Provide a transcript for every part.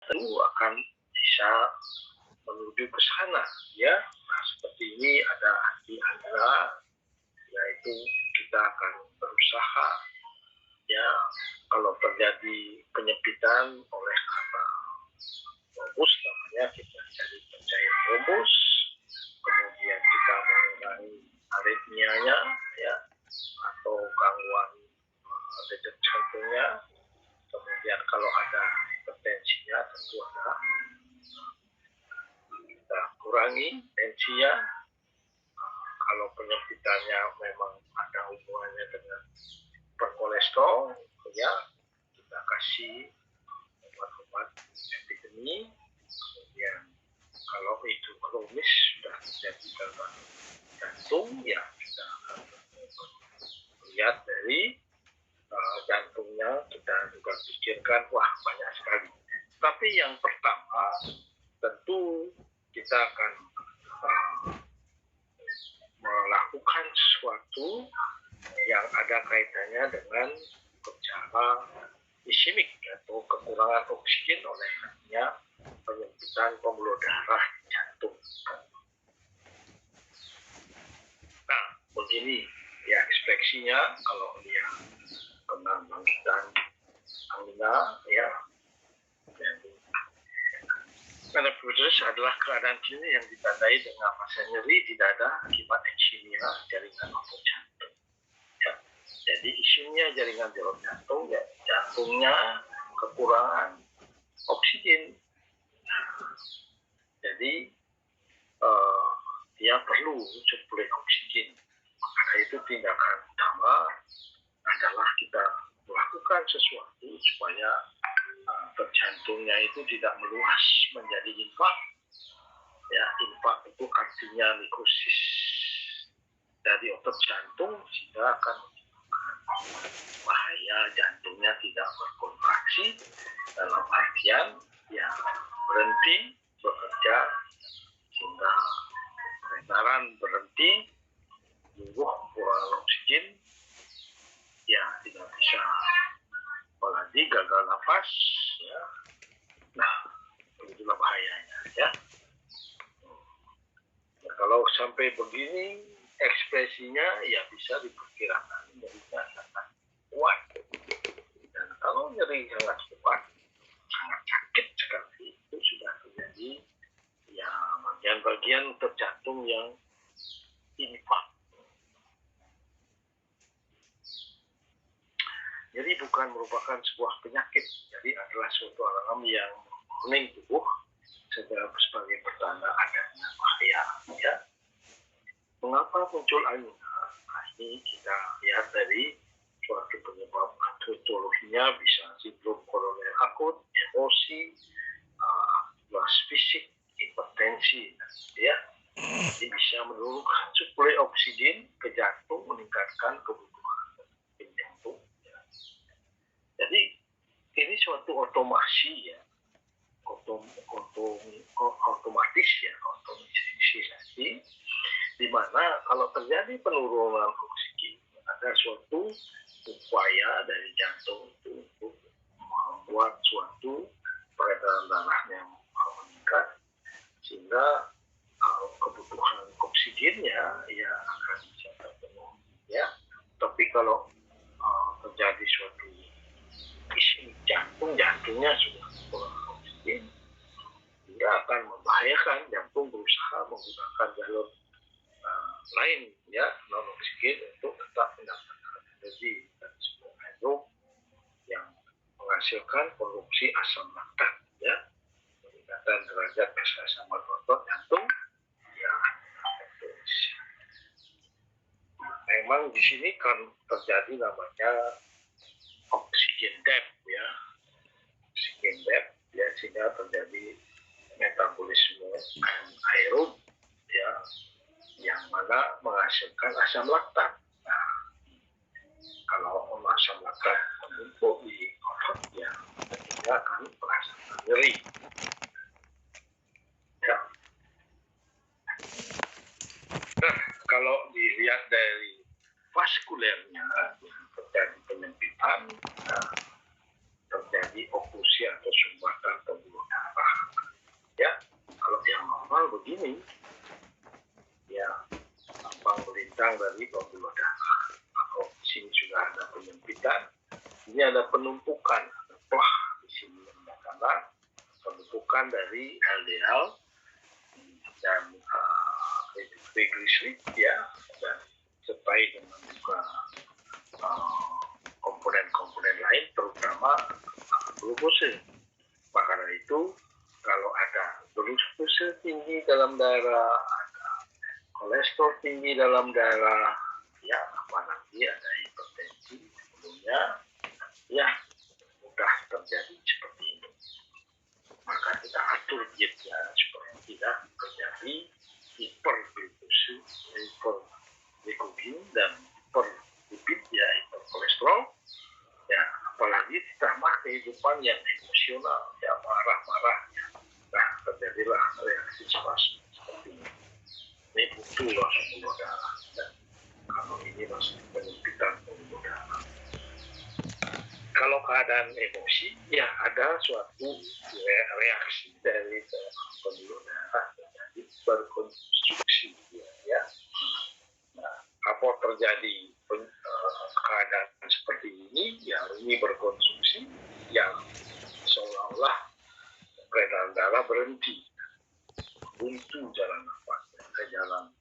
tentu akan bisa menuju ke sana, ya. Nah, seperti ini ada antara, yaitu kita akan berusaha, ya, kalau terjadi penyempitan oleh karena trombus, namanya kita cari pencairan trombus, kemudian kita mengurangi aritmianya, ya, atau gangguan detak jantungnya. Kemudian kalau ada hipertensinya, tentu ada, kita kurangi tensinya. Kalau penyempitannya memang ada hubungannya dengan hiperkolesterol, ya, kita kasih obat-obat epidemi. Kemudian kalau itu kronis sudah terjadi gangguan jantung, ya kita akan lihat dari jantungnya, kita juga pikirkan, wah banyak sekali. Tapi yang pertama tentu kita akan melakukan sesuatu yang ada kaitannya dengan gejala ischemik atau kekurangan oksigen oleh adanya penyempitan pembuluh darah jantung. Nah, begini ya ekspresinya kalau dia kena bangkitan angina, ya. Jadi menopause adalah keadaan klinis yang ditandai dengan masa nyeri di dada akibat ischemia jaringan otot jantung. Ya. Jadi ischemia jaringan otot jantung, ya, jantungnya kekurangan oksigen. Jadi dia perlu suplai oksigen. Maka itu tindakan utama adalah kita melakukan sesuatu supaya jantungnya itu tidak meluas menjadi infak. Ya, infak itu artinya nekrosis dari otot jantung, sehingga akan bahaya jantungnya tidak berkontraksi, dalam artian ya berhenti bekerja sehingga peredaran berhenti, tumbuh kurang oksigen, ya tidak bisa, apalagi gagal nafas, ya. Nah, itulah bahayanya, ya. Nah, kalau sampai begini ekspresinya, ya bisa diperkirakan nyerinya sangat kuat. Dan kalau nyeri sangat kuat, sangat sakit sekali, itu sudah terjadi ya bagian-bagian terjantung yang infak. Jadi bukan merupakan sebuah penyakit, jadi adalah suatu alam yang warning tubuh sebagai pertanda adanya bahaya, ya. Mengapa muncul angina? Nah, ini kita lihat dari suatu penyebab etiologinya, bisa sindrom koroner akut, emosi, fisik, hipertensi, ya. Ini bisa menurunkan suplai oksigen ke jantung, meningkatkan kebutuhan jantung. Ya. Jadi ini suatu otomasi, ya, otomatis, ya, otomatisasi, di mana kalau terjadi penurunan oksigen, ada suatu upaya dari jantung itu untuk membuat suatu peredaran darahnya meningkat, sehingga kebutuhan oksigennya ya akan bisa terpenuhi, ya. Tapi kalau terjadi suatu ischemik jantungnya sudah kurang oksigen, dia akan membahayakan jantung berusaha menggunakan jalur lain, ya, non oksigen untuk tetap mendapatkan energi dan sebuah aerob yang menghasilkan produksi asam laktat, ya, peningkatan derajat kesesaman otot jantung, ya. Memang di sini kan terjadi namanya oksigen debt, ya, oksigen debt, ya, sehingga terjadi metabolisme aerob, ya, yang mana menghasilkan asam laktat. Nah, kalau asam laktat menumpuk di otot, ya, tentunya akan merasakan nyeri. Ya. Nah, kalau dilihat dari vaskulernya, terjadi penyempitan, terjadi oklusi atau sumbatan pembuluh ini ya lambang melintang dari pembuluh darah. Kalau di sini sudah ada penyempitan, ini ada penumpukan, wah di sini karena penumpukan dari LDL dan triglycerid ya, dan sertai dengan juga komponen-komponen lain, terutama glukose. Maka dari itu, kalau ada glukose tinggi dalam darah, ada kolesterol tinggi dalam darah, ya apalagi ada hipertensi sebelumnya, ya mudah terjadi seperti ini. Maka kita atur dietnya supaya tidak terjadi hiperglukose, hiperglikogen dan hiperlipid ya, hiperkolesterol. Ya, apalagi ditambah kehidupan yang emosional, ya marah-marah. Nah, terjadilah reaksi cemas seperti ini. Ini butuh pembuluh darah. Dan kalau ini masih penyempitan pembuluh darah. Kalau keadaan emosi, ya ada suatu reaksi dari pembuluh darah jadi berkonstruksi ya. Nah, apa terjadi keadaan seperti ini, yang ini berkonsumsi, yang seolah-olah peredaran darah berhenti, buntu jalan nafas, jalan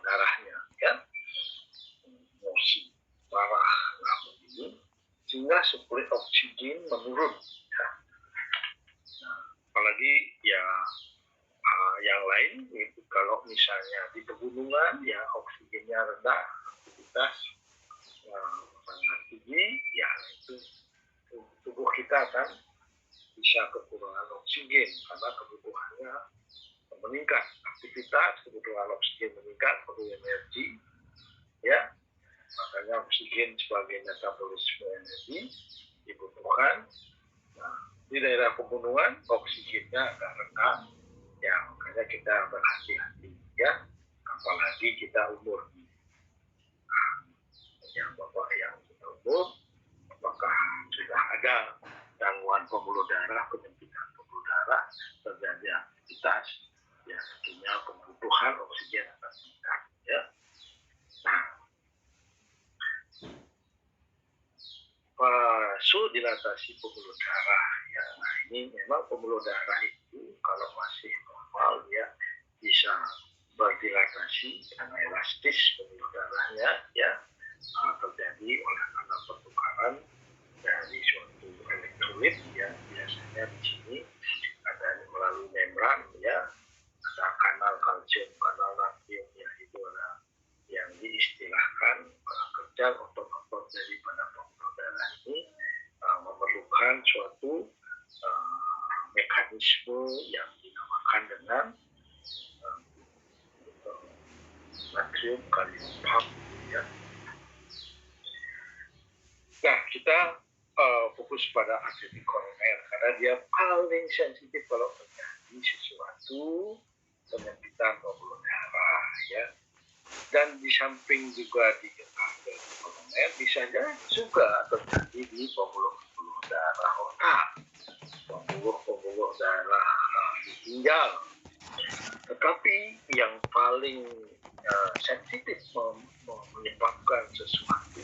darahnya, ya, emosi, marah, nah begini, sehingga suplai oksigen menurun. Ya. Nah, apalagi ya yang lain, itu kalau misalnya di pegunungan, ya oksigennya rendah, aktivitas sangat tinggi, ya itu tubuh kita kan bisa kekurangan oksigen karena kebutuhannya meningkat, aktivitas kebutuhan oksigen meningkat, perlu energi, ya makanya oksigen sebagai metabolisme energi dibutuhkan. Nah, di daerah pegunungan oksigennya agak rendah, ya makanya kita berhati-hati ya, apalagi kita umur. Yang bapak yang sudah umur, apakah sudah ada gangguan pembuluh darah, penyempitan pembuluh darah, terjadi aktivitas, ya tentunya kebutuhan oksigen akan meningkat. Ya. Nah, vasodilatasi pembuluh darah, ya, nah ini memang pembuluh darah itu kalau masih normal ya bisa berdilatasi karena elastis pembuluh darahnya, ya terjadi oleh karena pertukaran dari suatu elektrolit, ya biasanya di sini ada melalui membran, ya ada kanal kalsium, kanal natrium, ya itu ada yang diistilahkan kerja otot-otot daripada pembuluh darah ini memerlukan suatu mekanisme yang dinamakan dengan natrium kalium pump, ya. Nah, kita fokus pada arteri koroner karena dia paling sensitif kalau terjadi sesuatu penyempitan pembuluh darah, ya. Dan di samping juga di arteri koroner bisa juga terjadi di pembuluh-pembuluh darah otak, pembuluh-pembuluh darah di ginjal. Tetapi yang paling sensitif menyebabkan sesuatu,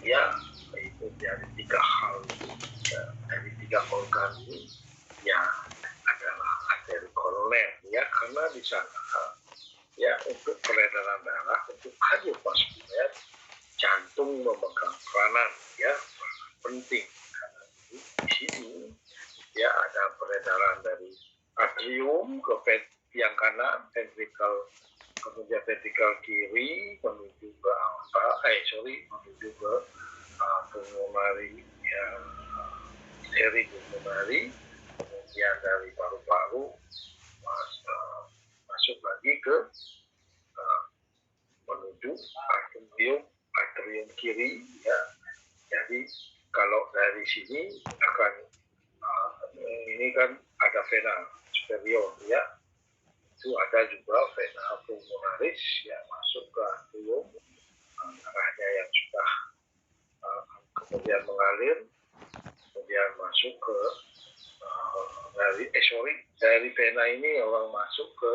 ya itu dari tiga hal, ya, dari tiga organ ini, ya adalah arteri koroner, ya karena di sana ya untuk peredaran darah, untuk kardiovaskuler, jantung memegang peranan, ya penting karena di sini ya ada peredaran dari atrium ke yang kanan, ventricle, kemudian ventricle kiri menuju ke aorta, menuju ke pulmonari, ya arteri pulmonari, kemudian dari paru-paru masuk lagi ke menuju atrium kiri, ya. Jadi kalau dari sini akan ini kan ada vena superior, ya. Itu ada juga vena pulmonaris, ya masuk ke atrium, darahnya yang sudah kemudian mengalir, kemudian masuk ke dari vena ini orang masuk ke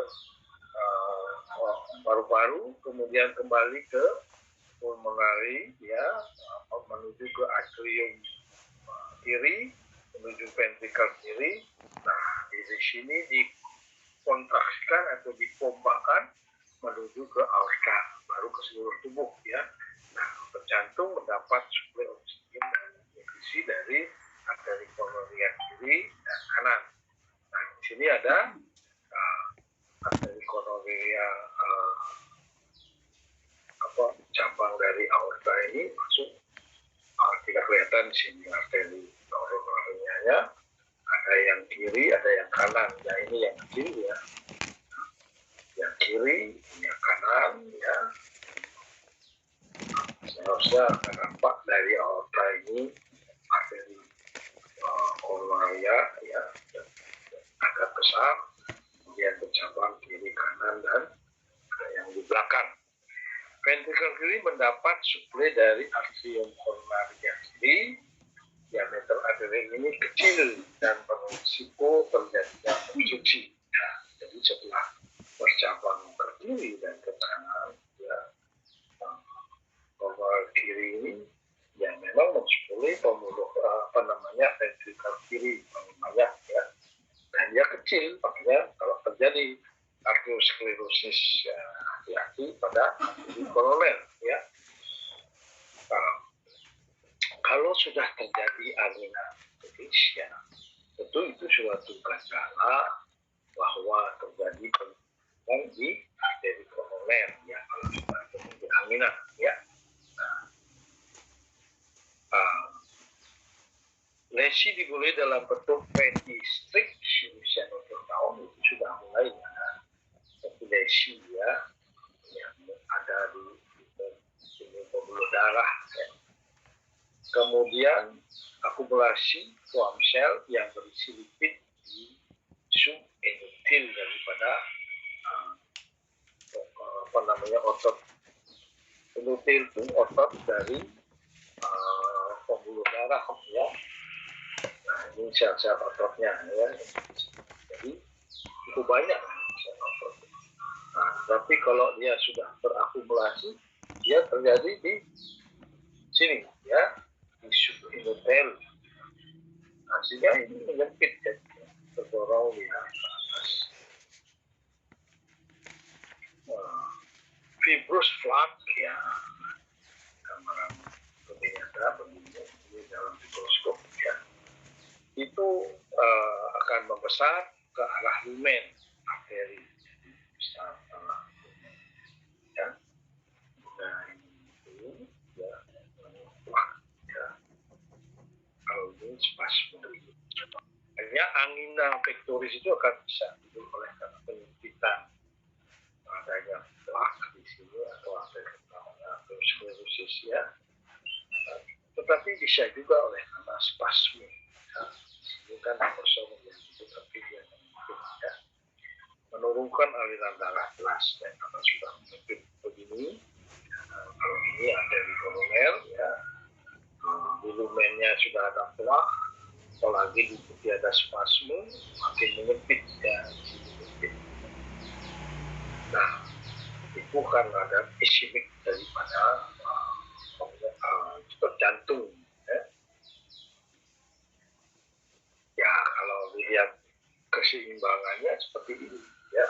paru-paru, kemudian kembali ke pulmonari, ya, menuju ke atrium kiri, menuju ventrikel kiri. Nah, di sini dikontraksikan atau dipompakan menuju ke aorta, baru ke seluruh tubuh, ya. Nah, jantung mendapat suplai oksigen dan nutrisi dari arteri koroner kiri dan kanan. Nah, di sini ada arteri koroner cabang dari aorta ini masuk, tidak kelihatan di sini arteri koronernya. Ada yang kiri, ada yang kanan. Ya, ini yang kiri, ya. Yang kiri, yang kanan, ya. Seharusnya akan nampak dari aorta ini arteri koroner, ya, agak besar, kemudian bercabang kiri, kanan, dan yang di belakang. Ventrikel kiri mendapat suplai dari atrium koroner kiri. Diameter arteri ini kecil dan berisiko terjadinya obstruksi. Ya, jadi setelah bercabang ke kiri dan ke kanan, ya, koroner kiri ini ya memang mensuplai pembuluh ventrikel kiri paling banyak, ya. Dan dia kecil, makanya kalau terjadi arteriosklerosis, ya, hati-hati pada arteri koroner, ya. Kalau sudah terjadi angina kritis, ya, tentu itu suatu gejala bahwa terjadi penurunan di arteri koroner, ya, kalau sudah terjadi angina, ya. Lesi dimulai dalam bentuk vendistrict usia 20 tahun itu sudah mulai, ya, lesi, ya, yang ada di pembuluh darah, ya. Kemudian akumulasi foam sel yang berisi lipid di subendotel daripada otot. Endotel itu otot dari pembuluh darah, ya. Nah, ini sel-sel ototnya, ya. Jadi cukup banyak sel otot. Nah, tapi kalau dia sudah berakumulasi, dia terjadi di sini, ya, di subendotel. Nah, sehingga ini menyempit, ya, terdorong di atas. Fibrous flat, ya, gambaran lebih nyata begini ini dalam mikroskop, ya, itu akan membesar ke arah lumen arteri, besar ke arah lumen, ya. Nah, ini, ya, ya, kalau ini spasme. Hanya angina pectoris itu akan bisa timbul oleh karena penyempitan adanya plak di sini atau arteriosklerosis, ya. Tetapi bisa juga oleh karena spasme. Nah, ini kan kosong yang itu, tapi dia ya, menurunkan aliran darah jelas, dan karena sudah menyempit begini, kalau ini arteri koroner, ya, di lumennya sudah ada plak, apalagi di ada spasme, makin menyempit, ya, menyempit. Nah, itu karena ada ischemic daripada jantung, ya. Ya, kalau dilihat keseimbangannya seperti ini, ya.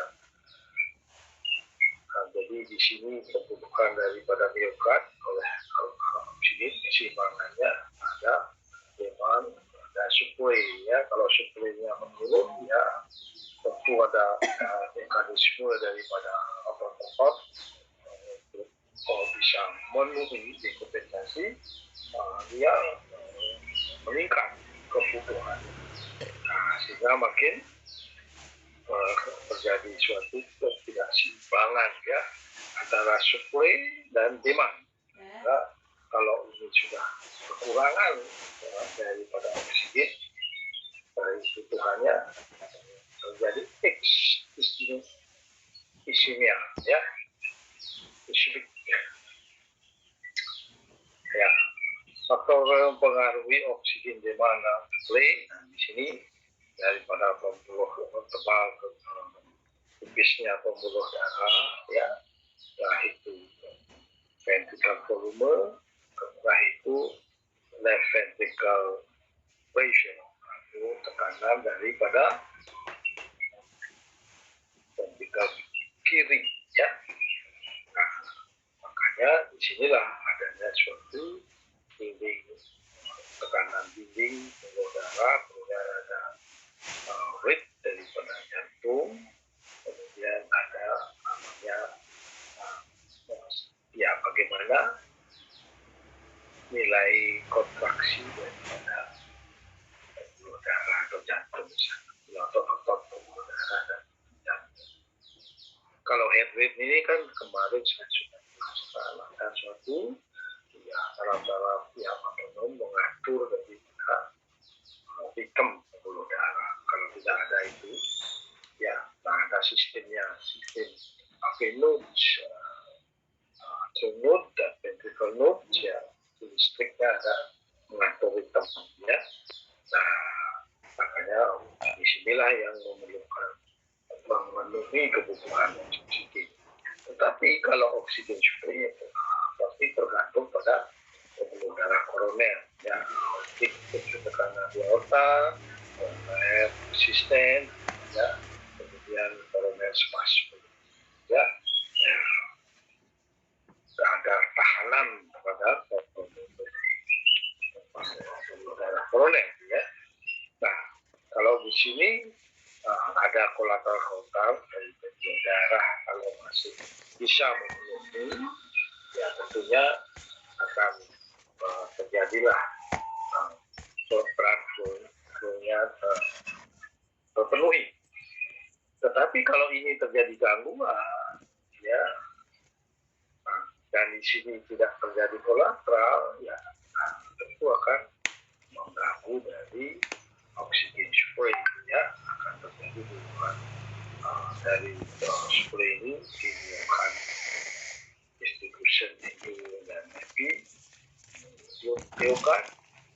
Nah, jadi di sini kebutuhan daripada miokard oleh oksigen, keseimbangannya ada demand, ada suplai, ya. Kalau suplainya menurun, ya, tentu ada mekanisme daripada otot-otot kalau bisa memenuhi dekompensasi, dia meningkat kebutuhan. Nah, sehingga makin terjadi suatu ketidakseimbangan, ya, antara supply dan demand. Nah, kalau ini sudah kekurangan daripada oksigen dari kebutuhannya, terjadi ischemia, ya, ischemic. Ya, faktor yang mempengaruhi oksigen demand supply, nah, di sini daripada pembuluh tebal ke tipisnya pembuluh darah, ya, setelah itu ventricular volume, setelah itu left ventricle pressure, itu tekanan daripada ventricle kiri, ya. Nah, makanya disinilah adanya suatu dinding, tekanan dinding pembuluh darah, kemudian ada rate daripada jantung, kemudian ada namanya ya bagaimana nilai kontraksi daripada pembuluh darah atau jantung, atau otot pembuluh darah dan jantung. Kalau heart rate ini kan kemarin saya sudah melaksanakan suatu ya dalam yang otonom mengatur daripada ritme pembuluh darah. Kalau tidak ada itu, ya, nah ada sistemnya, sistem nodes, node dan ventricle node, ya, listriknya ada mengatur ritme, ya. Nah, makanya disinilah yang memenuhi kebutuhan oksigen. Tetapi kalau oksigen supply itu pasti tergantung pada pembuluh darah koroner, ya, tekanan aorta, koroner persisten, ya, kemudian koroner spasmus, ya, agar tahanan pada pembuluh darah koroner, ya. Nah, kalau di sini ada kolateral kontak dari pembuluh darah, kalau masih bisa memenuhi, ya tentunya akan terjadilah berat flow-nya terpenuhi. Tetapi kalau ini terjadi gangguan, ya, dan di sini tidak terjadi kolateral, ya, tentu akan mengganggu dari oksigen supply, ya, akan terjadi hubungan dari supply ini dihubungkan distribution itu dan epi dihubungkan,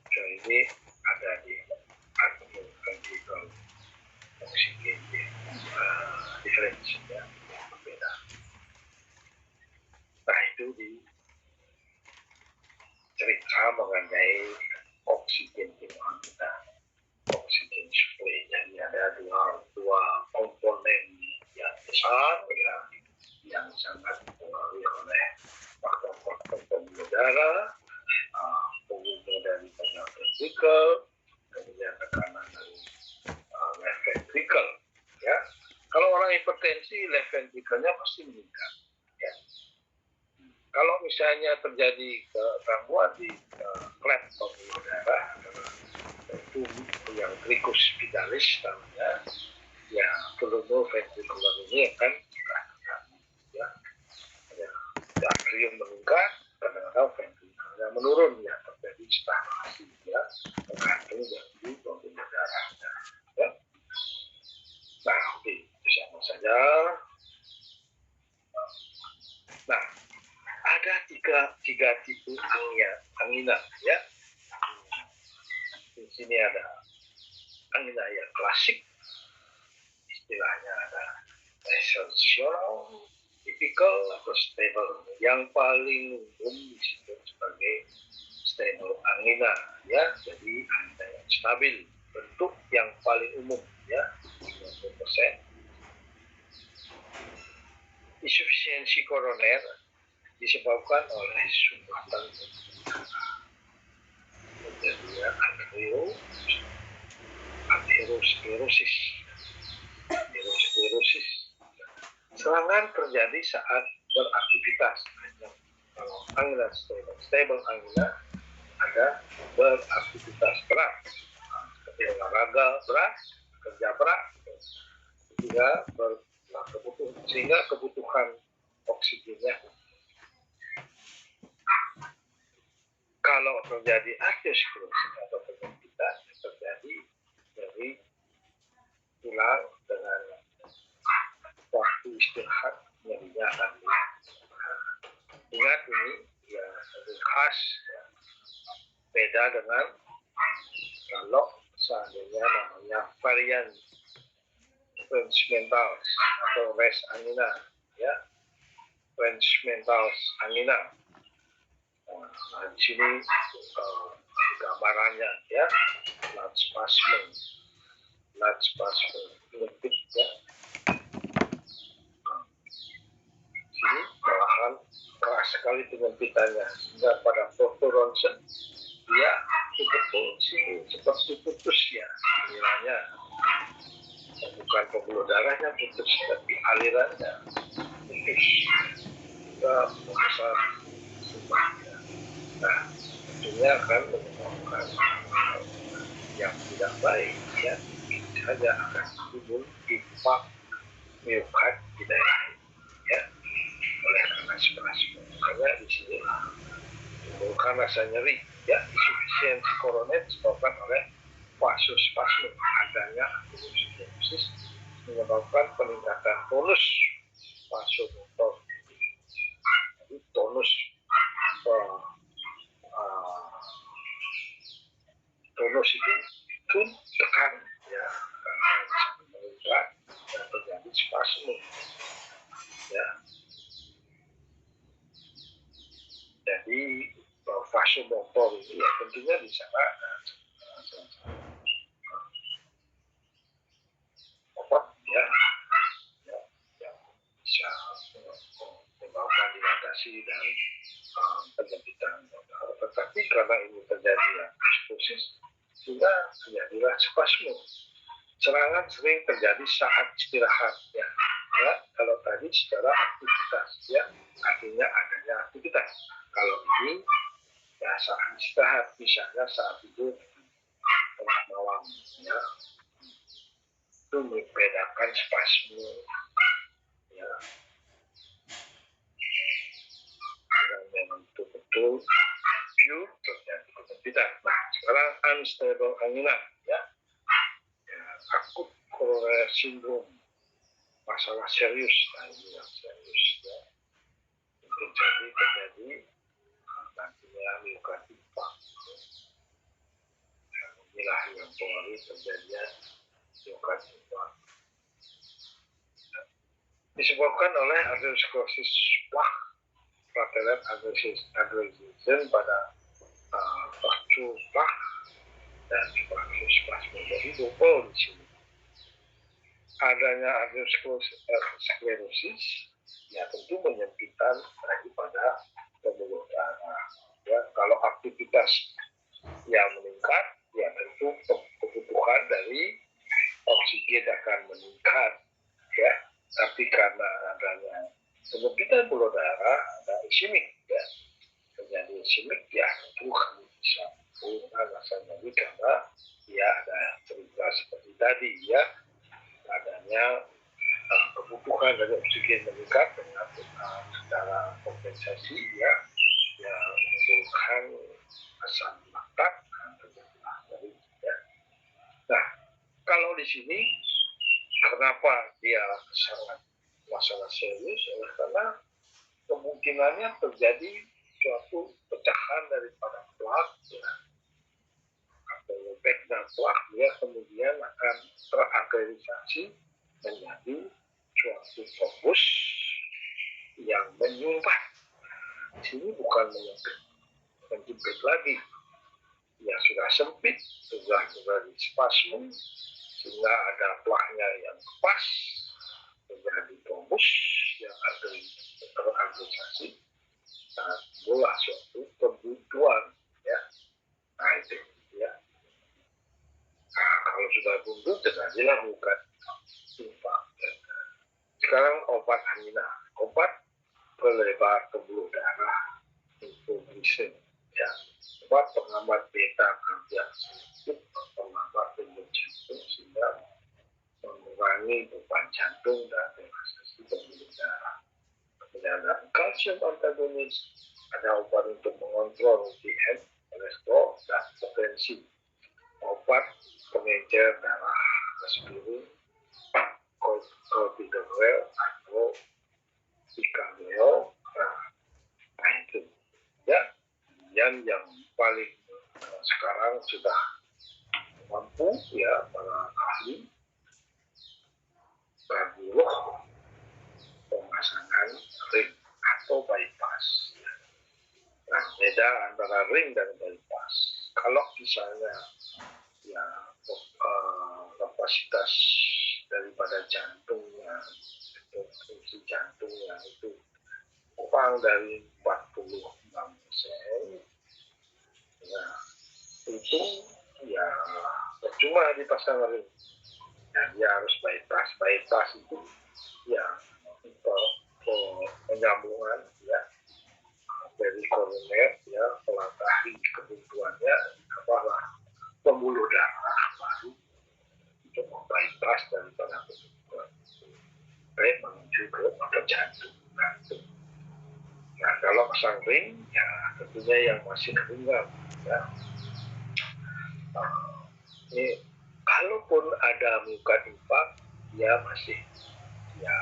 dan ini ada di ventricle oksigen difference, ya, berbeda. Nah, itu di cerita mengenai oksigen demand kita, oksigen supply. Jadi ada dua komponen yang besar, ya, yang sangat dipengaruhi oleh faktor-faktor pembuluh darah, volume dari ventricle, kemudian tekanan dari left ventricle, ya. Kalau orang hipertensi, left ventricle-nya pasti meningkat, ya. Kalau misalnya terjadi gangguan di klep pembuluh darah, itu yang tricus spinalis namanya, ya, volume ventricular ini akan terganggu, ya. Atrium meningkat, kadang-kadang ventriculnya menurun, ya, terjadi stagnasi, ya, tergantung dari pembuluh darah, ya. Nah, oke, itu sama saja. Nah, ada tiga tipe angina, ya. Di sini ada angina yang klasik, istilahnya ada essential, typical, atau stable. Yang paling umum disebut sebagai stable angina, ya. Jadi angina yang stabil, bentuk yang paling umum, ya, 90%. Insufisiensi koroner disebabkan oleh sumbatan terjadinya aterosklerosis. Serangan terjadi saat beraktivitas. Kalau angina stable angina ada beraktivitas berat, seperti olahraga berat, kerja berat, sehingga kebutuhan oksigennya. Kalau terjadi aterosklerosis atau penyempitan terjadi dari hilang dengan waktu istirahat, nyerinya akan ingat ini, ya, khas, ya, beda dengan kalau seandainya namanya varian French mentals atau res angina, ya, French mentals angina. Nah, di sini gambarannya, ya, large spasm penyempit, ya. Sini malahan keras sekali penyempitannya, sehingga pada foto ronsen dia betul-betul seperti putus, ya, alirannya. Bukan pembuluh darahnya putus, tapi alirannya putus. Kita besar sumpahnya. Nah, tentunya akan menyebabkan yang tidak baik, ya, saja akan timbul impak miokard di daerah ini, ya, oleh karena spasme. Makanya di sini menimbulkan rasa nyeri, ya, insufisiensi koroner disebabkan oleh vasospasme, adanya aterosklerosis menyebabkan peningkatan tonus vasomotor. Jadi tonus itu tekan, ya, meningkat dan terjadi spasme, ya. Jadi vasomotor ini, ya, tentunya di sana ada obat, ya, yang bisa menyebabkan dilatasi dan penyempitan. Tetapi karena ini terjadi apostosis, sehingga terjadilah spasme. Serangan sering terjadi saat istirahat, ya. Ya, kalau tadi secara aktivitas, ya, artinya adanya aktivitas. Kalau ini, ya, saat istirahat, misalnya saat tidur tengah malam, ya, itu membedakan spasme, ya, dan memang betul-betul pure terjadi penyempitan. Nah, sekarang unstable angina, ya, akut koroner sindrom, masalah serius. Nah, ini yang serius, ya, mungkin terjadi nantinya miokard infarksi. Inilah yang mempengaruhi terjadinya miokard infarksi. Disebabkan oleh aterosklerosis Plaque, platelet aggregation pada fracture Plaque dan vasospasme. Jadi double di sini. Adanya aterosklerosis, ya, tentu penyempitan daripada pembuluh darah. Ya, kalau aktivitas yang meningkat, ya, tentu kebutuhan dari oksigen akan meningkat, ya. Tapi karena adanya penyempitan pembuluh darah, ada ischemik, ya, terjadi ischemik, ya, tentu kami bisa menggunakan rasa nyeri karena, ya, ada cerita seperti tadi, ya, adanya kebutuhan dari oksigen meningkat dengan secara kompensasi, ya, yang menimbulkan asam laktat terjadilah dari, ya. Nah, kalau di sini kenapa dia sangat masalah serius? Karena kemungkinannya terjadi suatu pecahan daripada plak, ya, atau lobeknya plak, dia kemudian akan teragregisasi menjadi suatu fokus yang menyumbat. Di sini bukan menjepit lagi, ya, sudah sempit, sudah menjadi spasme, sehingga ada plaknya yang pas menjadi trombus yang teragregisasi. Nah, itulah suatu kebutuhan, ya. Nah, itu, ya. Nah, kalau sudah buntu, terjadilah bukan infarksi. Sekarang obat angina, obat pelebar pembuluh darah, infoglisin, ya, obat penghambat beta kardiak sedikit, penghambat denyut jantung sehingga mengurangi beban jantung dan relaksasi pembuluh darah. Kemudian ada kalsium antagonis, ada obat untuk mengontrol LDL, kolesterol, dan potensi. Obat pengencer darah, aspirin, clopidogrel atau Vicodin. Nah, itu, ya. Kemudian yang paling sekarang sudah mampu ya para ahli radiolog pemasangan ring atau bypass. Nah, beda antara ring dan bypass. Kalau misalnya ya kapasitas daripada jantungnya atau fungsi jantungnya itu kurang dari 46%, nah itu ya percuma dipasang ring. Nah, dia harus bypass. Bypass itu ya penyambungan ya dari koroner ya melangkahi kebutuhannya apalah pembuluh darah baru untuk membypass daripada kebutuhan baik menuju ke jantung. Nah, kalau pasang ring ya tentunya yang masih tunggal ya. Ini kalaupun ada muka impak ya masih ya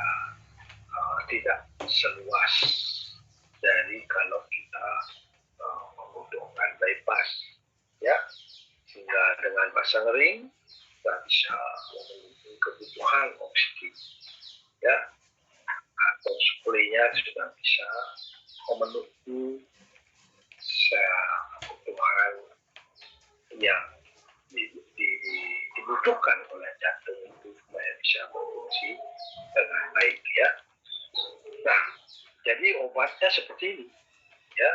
tidak seluas dari kalau kita membutuhkan bypass ya, sehingga dengan pasang ring kita bisa memenuhi kebutuhan oksigen ya, atau suplainya sudah bisa memenuhi kebutuhan yang dibutuhkan oleh jantung itu supaya bisa berfungsi dengan baik ya. Nah, jadi obatnya seperti ini ya.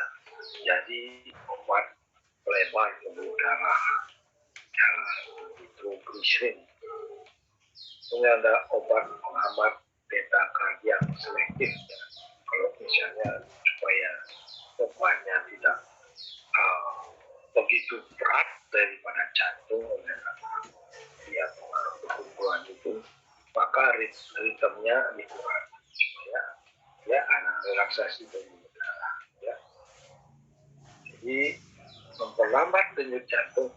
Jadi obat pelebar pembuluh darah ya, nitroglycerin. Kemudian ada obat penghambat beta kardiak selektif ya. Kalau misalnya supaya obatnya tidak begitu berat daripada jantung oleh dia pengaruh kebutuhan itu, maka ritmenya dikurangi supaya ya ada relaksasi pembuluh darah ya. Jadi memperlambat denyut jantung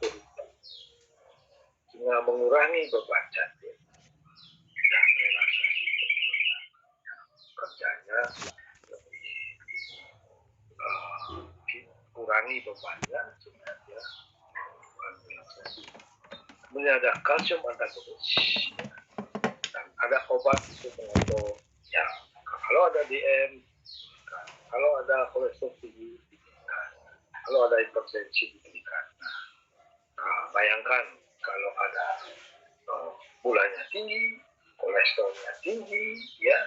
sehingga mengurangi beban jantung dan relaksasi pembuluh darah. Kerjanya lebih dikurangi bebannya sehingga dia relaksasi. Kemudian ada kalsium antagonis dan ada obat untuk mengontrol ya, kalau ada DM, kalau ada kolesterol tinggi diberikan, kalau ada hipertensi diberikan. Nah, bayangkan kalau ada gulanya tinggi, kolesterolnya tinggi ya,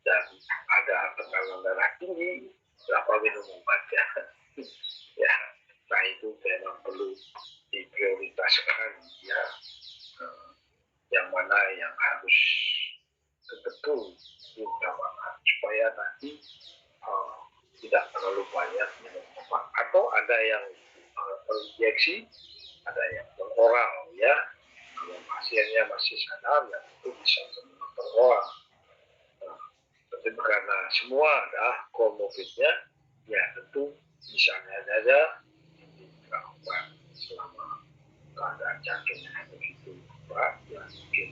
dan ada tekanan darah tinggi, berapa minum obatnya ya. Nah, itu memang perlu diprioritaskan ya, yang mana yang harus betul diutamakan supaya nanti tidak terlalu banyak minum obat. Atau ada yang injeksi, ada yang oral ya. Kalau pasiennya masih sadar ya itu bisa beroral. Tapi karena semua ada komorbidnya ya tentu misalnya saja dilakukan selama keadaan jantungnya begitu berat ya mungkin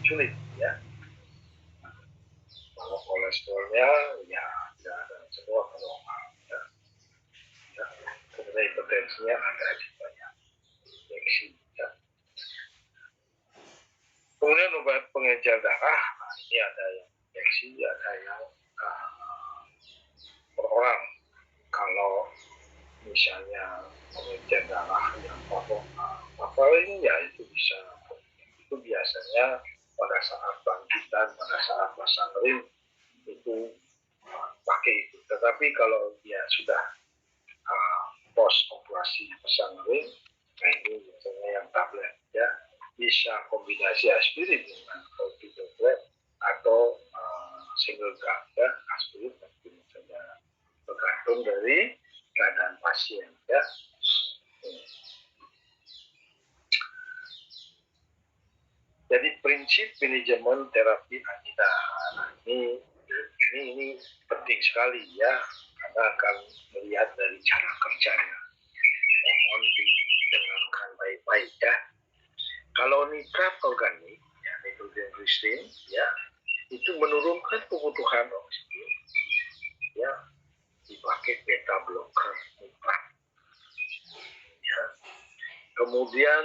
sulit ya. Kalau kolesterolnya ya tidak ada semua normal ya. Kemudian hipertensinya ada di banyak injeksi ya. Kemudian obat pengencer darah, nah ini ada yang injeksi, ada yang beroral. Kalau misalnya pengencer darah yang favorit ya itu bisa, itu biasanya pada saat bangkitan, pada saat pasang ring itu pakai itu. Tetapi kalau dia sudah post operasi pasang ring, nah ini biasanya yang tablet ya, bisa kombinasi aspirin dengan tablet atau single drug ya, aspirin mungkin saja bergantung dari keadaan pasien ya. Jadi prinsip manajemen terapi angina ini penting sekali ya, karena akan melihat dari cara kerjanya. Mohon didengarkan baik-baik ya. Kalau nitrat organik, ya nitroglycerin ya, itu menurunkan kebutuhan oksigen ya, dipakai beta blocker nitrat ya. Kemudian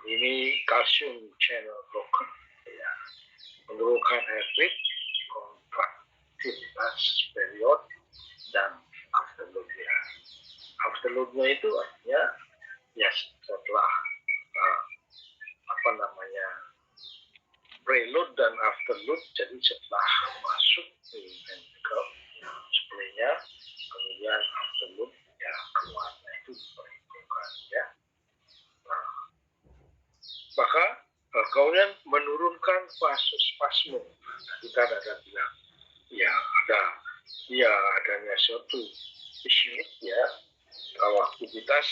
ini kalsium channel blocker, ya, menurunkan heart rate, kontraktivitas period, dan afterload-nya. Afterload-nya itu artinya ya setelah preload dan afterload, jadi setelah masuk ke supply-nya, kemudian afterload ya keluar, itu diperhitungkan ya. Nah, maka kemudian menurunkan vasospasme. Tadi kan ada bilang ya adanya suatu ischemic ya, kalau aktivitas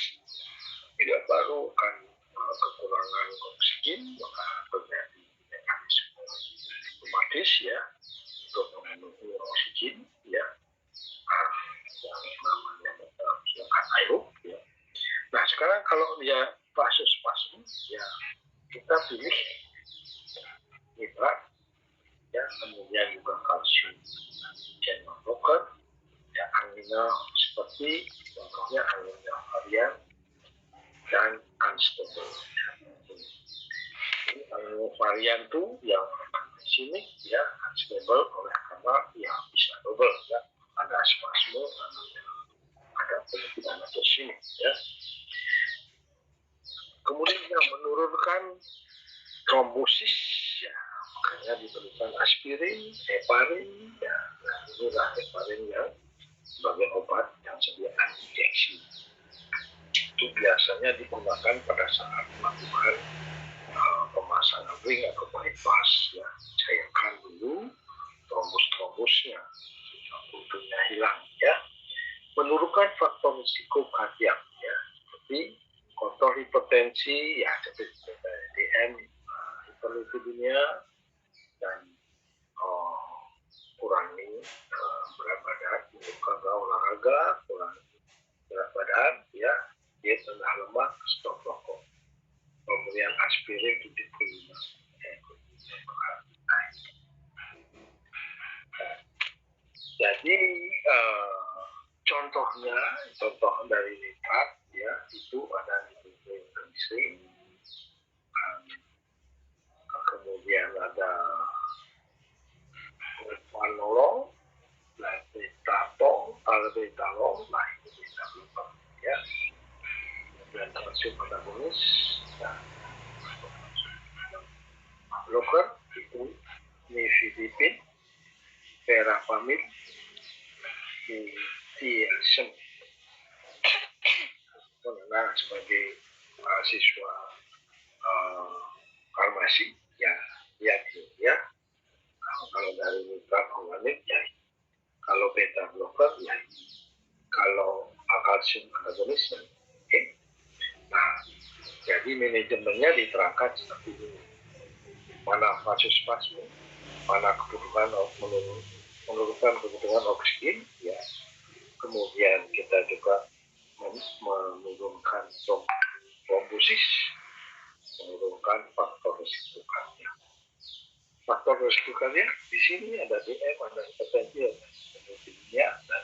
tidak baru kan kekurangan oksigen, maka terjadi mekanisme otomatis ya untuk memenuhi oksigen ya, yang namanya anaerob ya. Nah sekarang kalau dia vasospasme ya, kita pilih nitrat ya, kemudian juga kalsium channel blocker ya, angina seperti contohnya angina varian dan unstable. Ini angina varian itu yang sini ya, unstable oleh karena ya bisa double ya, ada spasme, ada penyakit atau sini ya. Kemudian yang menurunkan trombosis ya, makanya diperlukan aspirin, heparin ya. Nah, inilah heparin yang sebagai obat yang sediaan injeksi. Itu biasanya digunakan pada saat melakukan pemasangan ring atau bypass ya, cairkan dulu trombus-trombusnya, untungnya hilang ya. Menurunkan faktor risiko kardiak ya, seperti kontrol hipertensi ya, seperti DM, hiperlipidemia, dan kurangi berat badan, karena olahraga, kurangi berat badan ya, diet rendah lemak, stop rokok. Pemberian aspirin 75 jadi contoh dari nitrat ya, itu ada nitroglycerin, kemudian ada propranolol, labetalol, nah itu bisa berubah ya. Kemudian kalsium antagonis, ya. Blocker itu nifedipin, verapamil, thiazide. Nah, sebagai mahasiswa farmasi ya ya. Kalau dari nitrat organik ya, kalau beta blocker ya, kalau kalsium antagonis ya. Okay. Nah, jadi manajemennya diterangkan seperti ini. Mana vasospasme, mana kebutuhan menurunkan kebutuhan oksigen ya. Kemudian kita juga menurunkan trombosis, menurunkan faktor risiko kardiak. Faktor risiko kardiak di sini ada DM, ada hipertensi, ada hiperlipidemia, dan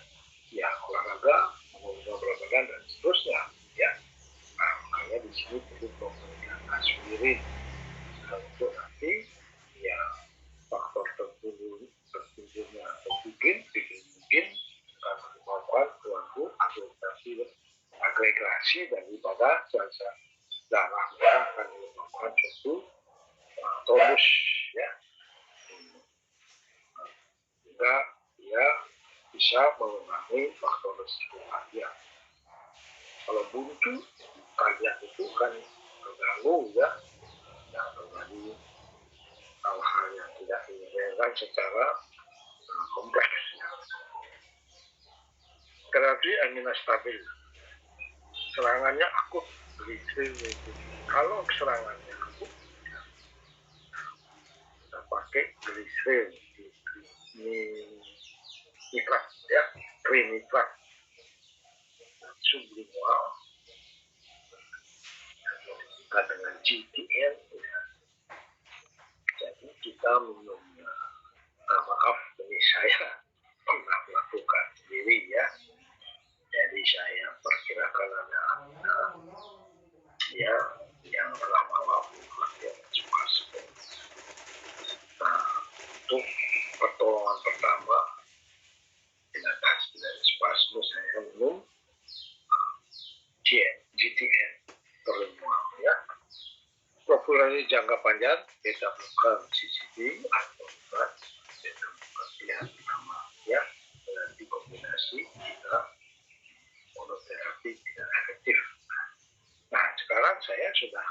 ya olahraga, menurunkan berat badan dan seterusnya ya. Nah, makanya di sini perlu pemberian aspirin untuk nanti ya faktor tertentunya oksigen mungkin menyebabkan ganggu agregasi daripada sel-sel darah merah akan menyebabkan suatu trombus ya, sehingga dia bisa mengurangi faktor risiko kardiak. Kalau buntu kardiak itu kan terganggu ya, yang terjadi hal-hal yang tidak diinginkan secara kompleks ya. Terapi angina stabil, serangannya akut, kalau serangannya akut ya, kita pakai glycerin nitrat ya, trinitrat sublingual dengan GTN ya. Jadi kita minumnya, maaf ini saya pernah melakukan sendiri ya, jadi saya perkirakan ada sirkulasi jangka panjang beta blocker CCD atau juga beta blocker pilihan pertama ya, dengan dikombinasi jika monoterapi tidak efektif. Nah, sekarang saya sudah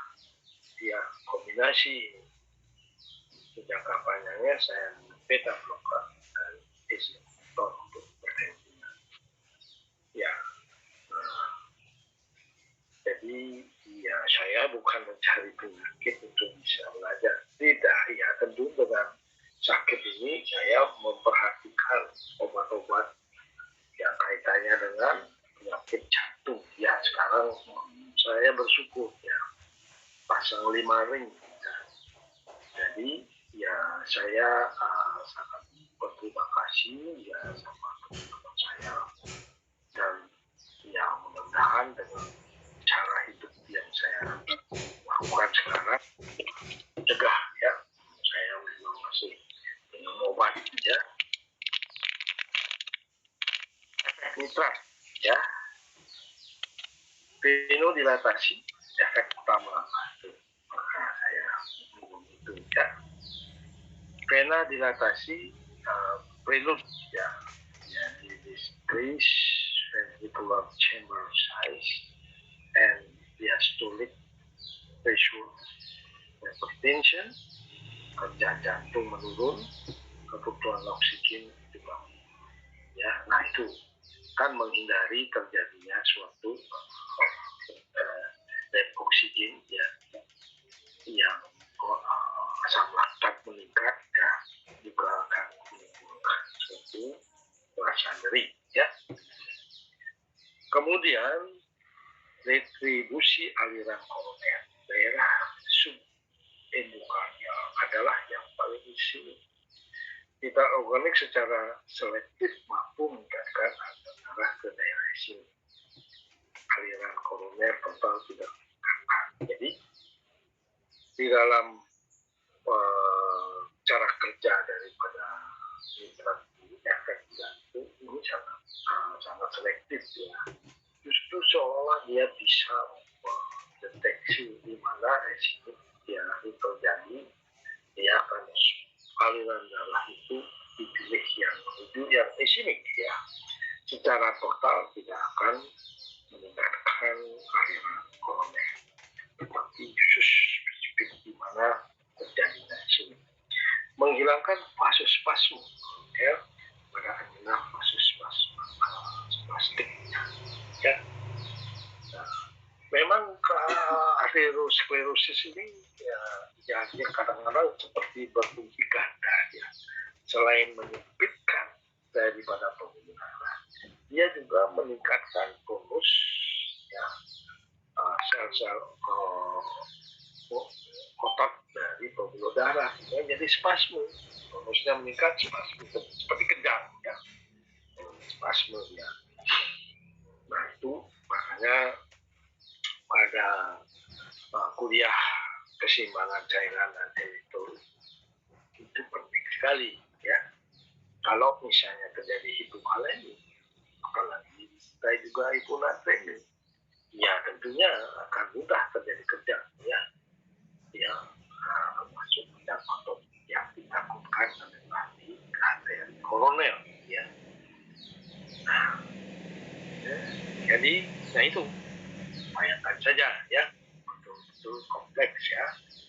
kombinasi jangka panjangnya, saya beta blocker dan inhibitor untuk preventifnya. Ya, jadi ya saya bukan mencari penyakit untuk bisa belajar. Tidak, ya tentu dengan sakit ini saya memperhatikan obat-obat yang kaitannya dengan penyakit jantung. Ya sekarang saya bersyukur ya pasang 5 ring. Ya. Jadi ya saya sangat berterima kasih ya sama teman-teman saya, dan ya mudah-mudahan dengan cara hidup yang saya lakukan sekarang cegah ya, saya memang masih minum obat ya, efek nitrat ya, venodilatasi efek utama itu, maka saya minum itu ya, vena dilatasi prelude ya, jadi decrease ventricular chamber size and diastolic pressure, hypertension, kerja jantung menurun, kebutuhan oksigen juga ya. Nah itu kan menghindari terjadinya suatu oksigen ya yang asam laktat meningkat ya, juga akan menimbulkan suatu rasa nyeri ya. Kemudian retribusi aliran koroner daerah subendokardial adalah yang paling isi. Kita organik secara selektif mampu meningkatkan aliran darah ke daerah sini. Aliran koroner total tidak meningkat. Jadi di dalam cara kerja daripada nitrat ini, efek jantung ini sangat selektif ya. Justru seolah dia bisa mendeteksi di mana resiko yang terjadi, dia akan aliran darah itu dipilih yang menuju yang ischemic ya. Secara total tidak akan meningkatkan aliran koroner, tetapi khusus spesifik di mana terjadinya ischemic, menghilangkan vasospasme ya, pada akhirnya vasospasme spastik ya. Nah, memang aterosklerosis ini ya kadang-kadang seperti berfungsi ganda ya. Selain menyempitkan daripada pembuluh darah, dia juga meningkatkan tonus ya, sel-sel otot dari pembuluh darah ya, jadi spasme, tonusnya meningkat, spasme seperti kejang ya, spasme ya. Nah itu makanya pada kuliah keseimbangan cairan dan elektrolit itu penting sekali ya. Kalau misalnya terjadi hipokalemi, apalagi kita juga hiponatremi, ya tentunya akan mudah terjadi kejang ya, ya termasuk kejang otot yang ditakutkan adalah di arteri koroner ya. Nah, jadi nah itu bayangkan saja ya, betul-betul kompleks ya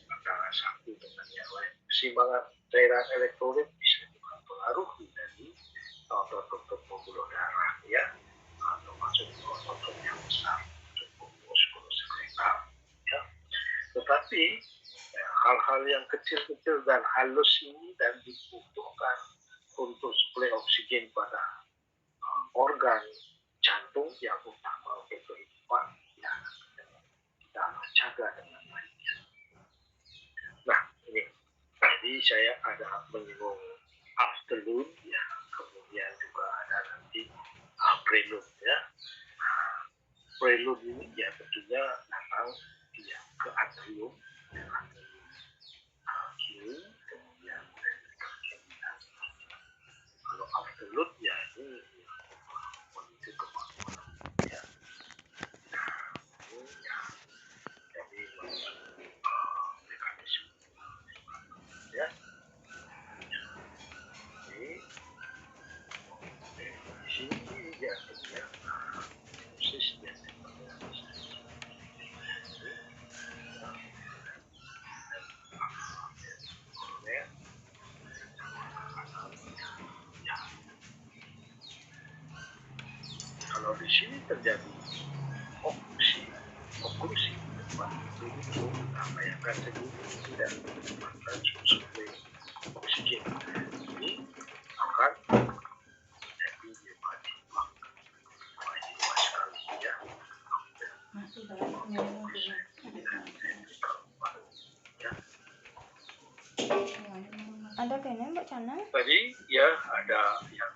antara satu dengan yang lain. Keseimbangan cairan elektrolit bisa juga mempengaruhi dari otot-otot pembuluh darah ya, atau masuk ke otot yang besar, cukup muskuloskeletal ya. Tetapi hal-hal yang kecil-kecil dan halus ini dan dibutuhkan untuk suplai oksigen pada organ jantung yang utama untuk kehidupan ya, kita harus jaga dengan baik. Nah ini, jadi saya ada menyinggung afternoon ya, kemudian juga ada nanti prelude ya. Prelude ini ya tentunya datang ya ke atrium, kiri, kemudian kalau afterload ya ini menuju ke bawah ya. Nah, ini ya, jadi sini terjadi oklusi itu apa yang akan segini tidak mendapatkan suplai oksigen. Ini akan jadi mati sekali ya. Ada kayaknya Mbak Cana? Tadi ya ada yang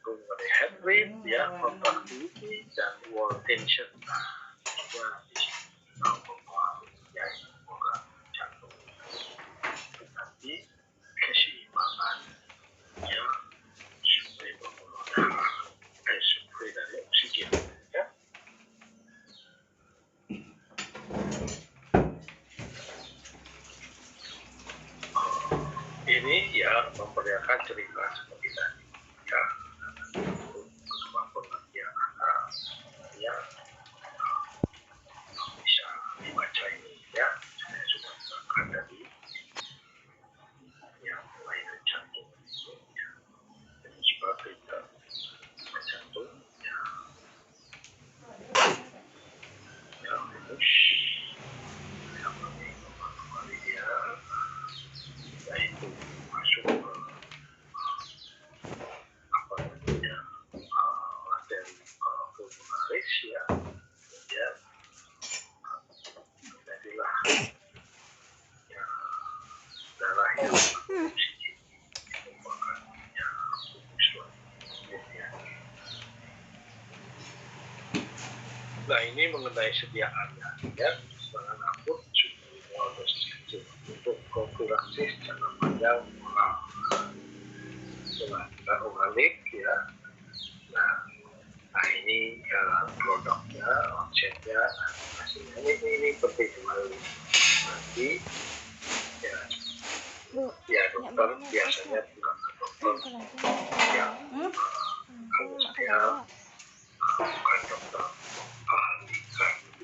mengenai heart rate ya, contractility dan wall tension. Nah, ya di sini bahwa ya program jantung. Tetapi keseimbangan ya suplai pembuluh darah, suplai dari oksigen ya. Ini ya memperlihatkan cerita seperti tadi ya, beberapa pengertian ya bisa dibaca ini ya. Saya sudah mengatakan tadi yang mulai dari jantung itu ya, dan sebagainya jantung ya, yang rumus yang kembali dia yaitu masuk ke apa namanya materi pulmonaris ya, kemudian jadilah ya darah yang oksigen merupakan ya rumus ya. Nah ini mengenai sediaannya ya, serangan akut sublingual dosis kecil untuk profilaksis jangka panjang organik ya. Nah ini produknya, omsetnya, hasilnya ini penting sekali. Nanti ya, ya dokter biasanya bukan dokter yang harusnya bukan dokter ahli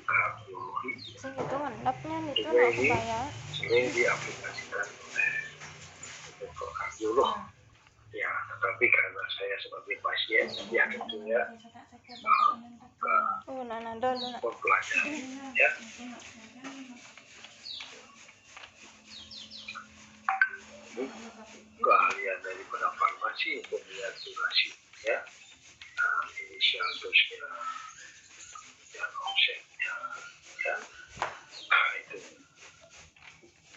kardiologi. Segitu mantapnya itu Juga nggak ini kebayang. sering diaplikasikan oleh dokter kardiolog. Ya, tetapi karena saya sebagai pasien, ya tentunya mempelajari ya. Keahlian daripada farmasi untuk melihat durasi ya, inisial dosnya dan omsetnya ya. Nah itu.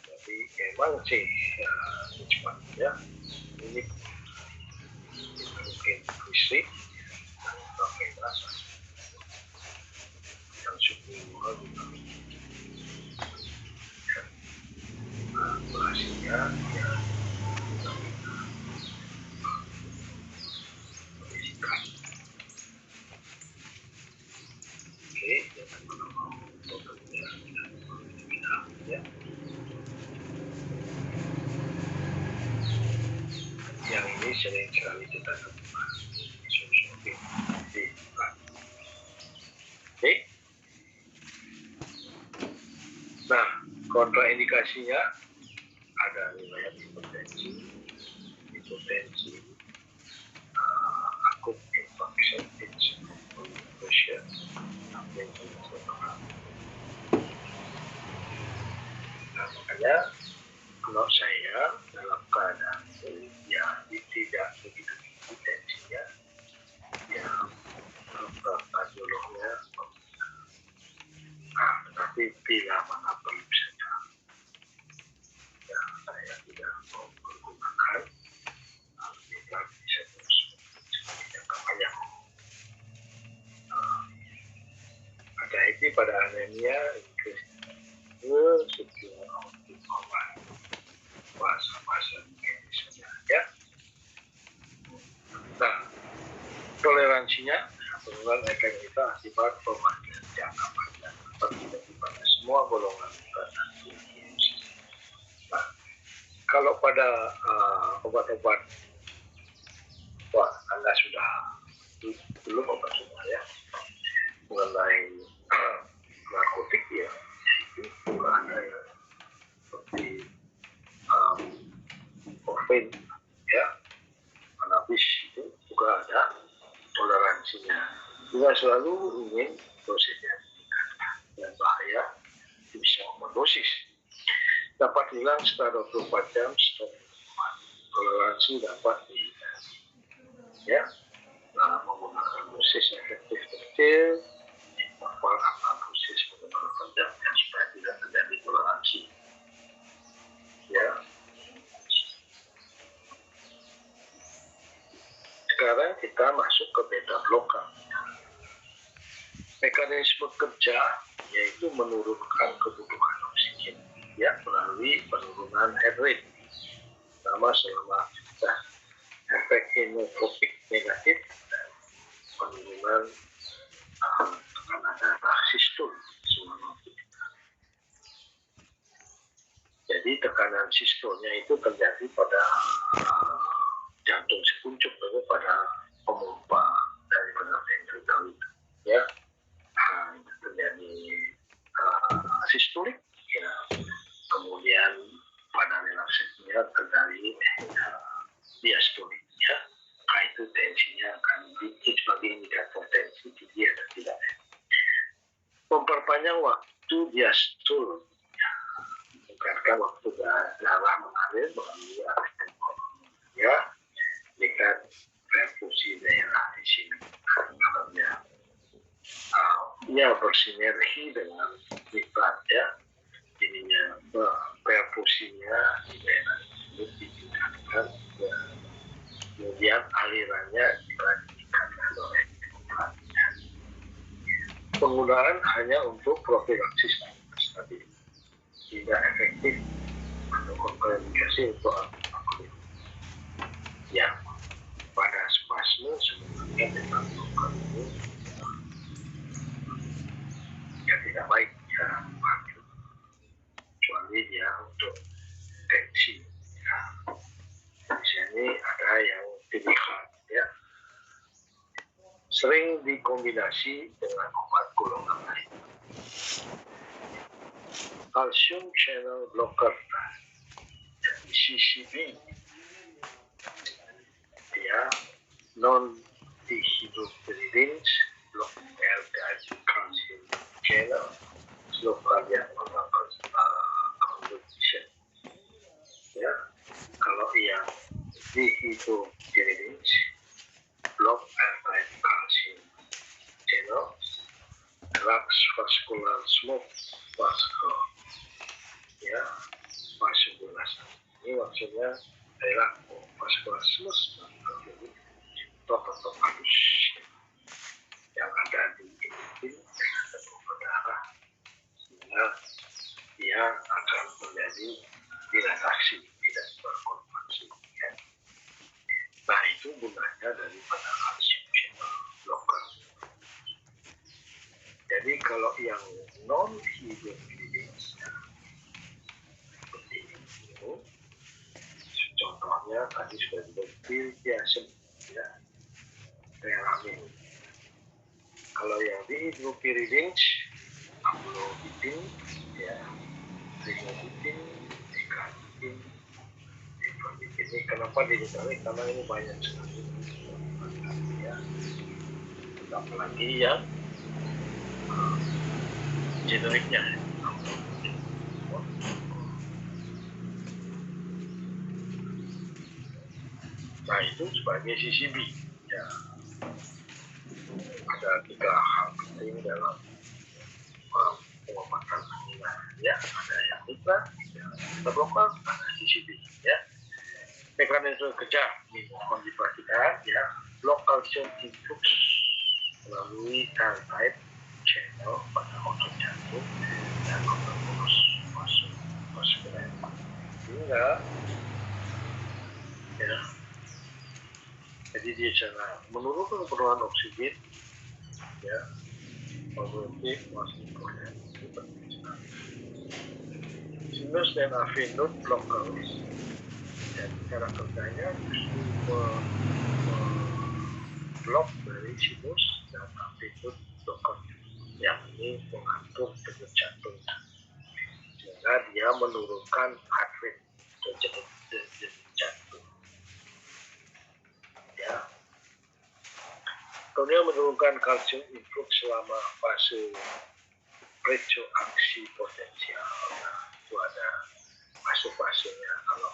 Tapi memang sih ya, cepat ya. Ini mungkin listrik dan pakai rasa yang sublingual juga durasinya ya berisikan. Oke, jangan mau bekerja ya. Yang ini sering sekali kita temukan di oke. Nah, kontraindikasinya ada riwayat hipertensi akut infection, nah makanya kalau saya dalam keadaan ya tidak begitu tinggi tensinya ya dokter kardiolognya tetapi bila mana perlu saja ya saya tidak mau menggunakan bila bisa terus jangka panjang. Ada itu pada anemia sejumlah masa misalnya ya. Nah, toleransinya penurunan efek kita akibat pemakaian jangka panjang terjadi pada semua golongan anti. Nah, kalau pada obat-obat, wah Anda sudah belum obat semua ya mengenai narkotik ya, itu juga ada ya seperti morfin ya, kanabis itu juga ada toleransinya Juga selalu ingin dosisnya meningkatkan dan bahaya bisa overdosis. Dapat hilang setelah 24 jam setelah minuman. Toleransi dapat dihindari. Ya, nah, menggunakan dosis efektif kecil, interval antar dosis menggunakan pendekatan supaya tidak terjadi toleransi. Ya. Sekarang kita masuk ke beta blocker. Mekanisme kerja yaitu menurunkan kebutuhan oksigen ya melalui penurunan heart rate. Pertama selama aktivitas efek hemotropik negatif dan penurunan tekanan darah sistol selama aktivitas. Jadi tekanan sistolnya itu terjadi pada jantung sekuncup atau pada pemompa daripada ventrikel itu ya. Terjadi sistolik ya. Kemudian pada relaksasinya terjadi diastolik ya. Nah, itu tensinya akan diikut sebagai indikator tensi tinggi atau tidak. Memperpanjang waktu diastol ya. Meningkatkan waktu darah mengalir melalui arteria ya. Jika perfusi daerah di sini ya bersinergi dengan miklat ya, ininya perfusinya di daerah tersebut ditingkatkan kemudian alirannya dilanjutkan oleh miklat. Penggunaan hanya untuk profilaksis tadi tidak efektif atau kontraindikasi untuk alkohol yang pada spasme sebenarnya memang bukan ini tidak baik ya, kecuali dia untuk tensi ya. Di sini ada yang tipikal ya, sering dikombinasi dengan obat golongan lain. Calcium channel blocker CCB ya, non dihydropyridines block calcium channel lokalnya conduction ya. Kalau yang dihydropyridines block calcium channel relax vascular smoke vascular ya, vaskulasi ini maksudnya relax vascular smoke atau halus yang ada di intestine dan darah sehingga dia akan menjadi dilatasi, tidak berkontraksi ya. Nah, itu gunanya daripada calcium channel blocker. Jadi kalau yang non hydropyridines seperti itu, contohnya tadi sudah disebut diasem ya, Reramin. Kalau yang dihydropyridines amlodipin ya, rimodipin, dekadipin, difadipin. Ini kenapa ditarik? Karena ini banyak sekali ya. Apalagi yang generiknya. Nah, itu sebagai CCB ya. Ada 3 hal penting dalam pengobatan angina ya. Ada yang miklat, yang blocker, ada CCB ya. Mekanisme kerja mohon diperhatikan ya. Blok calcium influx melalui type channel pada otot jantung dan otot bonus masuk vaskuler sehingga ya, jadi dia cara menurunkan keperluan oksigen ya, memiliki vaskuler sinus dan AV node blockers dan cara kerjanya justru blok dari sinus dan AV node blocker yang ini mengatur denyut jantung sehingga dia menurunkan heart rate atau denyut jantung ya. Kemudian menurunkan kalsium influx selama fase precoaksi potensial. Nah, itu ada fase-fasenya kalau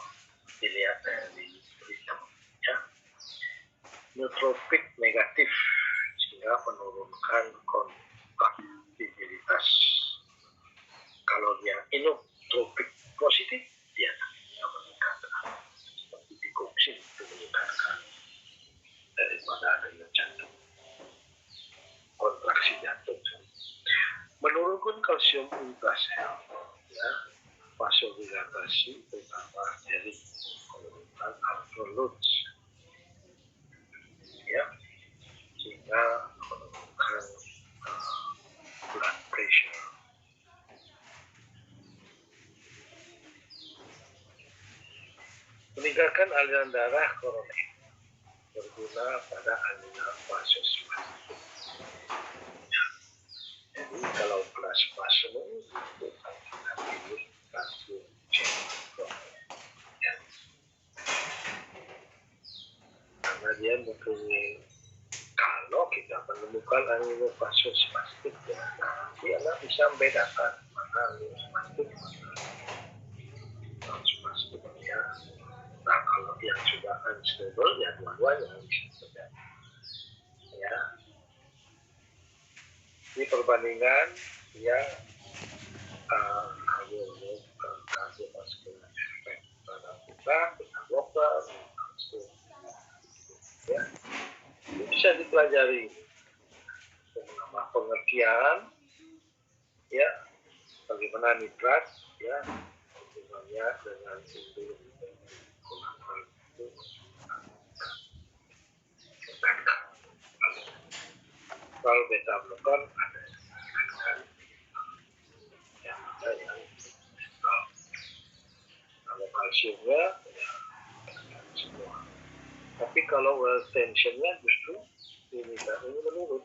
dilihat dari ritme. Ya. Neutropik negatif sehingga menurunkan kontaktivitas. Kalau dia inotropik positif, dia meningkatkan seperti digoxin itu meningkatkan daripada adanya jantung, kontraksi jantung. Menurunkan kalsium intrasel, ya, vasodilatasi terutama dari menurunkan alpha loads, ya, sehingga menurunkan blood pressure. Meningkatkan aliran darah koroner berguna pada aliran vasospastik. Jadi kalau plasma itu pilih kalsium channel, ya. Karena dia mempunyai, kalau kita menemukan aliran vasospastik, ya, dia bisa membedakan mana aliran spastik, mana spastik, ya. Nah, kalau yang sudah unstable, ya dua-duanya bisa terjadi. Ya. Ini perbandingan ya kardiovaskular efek pada kita, beta blocker, ya. Ini bisa dipelajari untuk menambah pengertian, ya, bagaimana nitrat, ya, hubungannya dengan induk kalau beta blocker ada yang kalau kalsiumnya ya, semua. Tapi kalau well tensionnya justru ini menurun,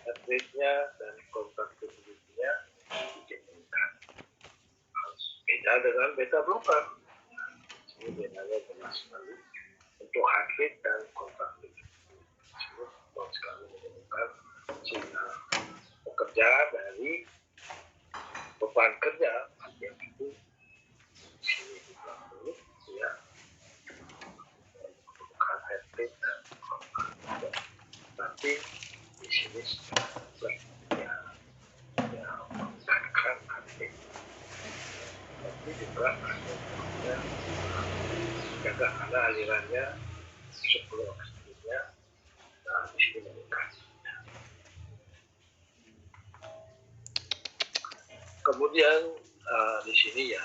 heart rate-nya dan kontaktivitasnya meningkat. Beda dengan beta blocker. Ini bedanya jelas sekali untuk heart rate dan kontaktivitas. Sekali menunjukkan sehingga bekerja dari beban kerja yang itu sini juga dulu, ya, bukan heart rate dan kontaktivitas, tapi di sini ya meningkatkan heart rate, tapi juga ada jaga karena alirannya 10 oksigennya di sini meningkat. Kemudian di sini ya,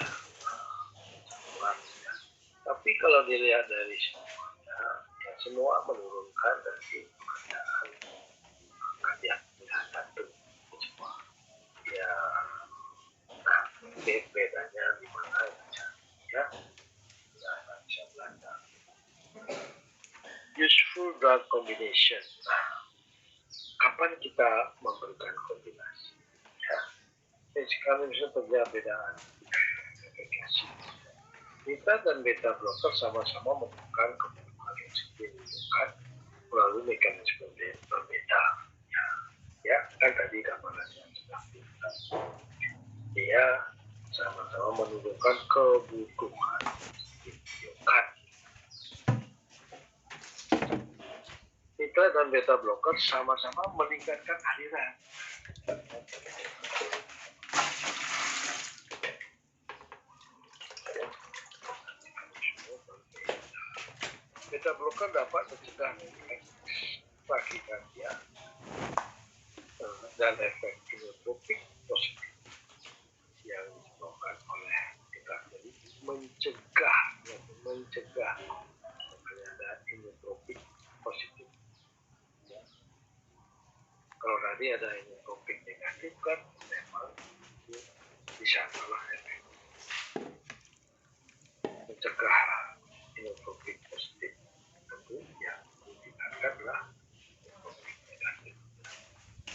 tapi kalau dilihat dari semuanya, ya semua menurunkan dari keadaan kardiak jantung semua. Ya, nah bedanya di mana ya? Nah, bisa belajar. Useful drug combination. Nah, kapan kita memberikan kombinasi? Ya, sekarang bisa terjadi perbedaan efekasi. Nitrat dan beta blocker sama-sama membutuhkan kebutuhan oksigen melalui mekanisme berbeda. Ya, kan tadi gambarannya sudah kita. Dia sama-sama menunjukkan kebutuhan oksigen. Nitrat dan beta blocker sama-sama meningkatkan aliran. Beta blocker dapat mencegah takikardia dan efek inotropik positif yang disebabkan oleh nitrat. Jadi mencegah ada inotropik positif. Ya. Kalau tadi ada inotropik negatif kan memang bisa kalah efek. Mencegah inotropik positif tentu yang ditingkatkanlah inotropik negatif.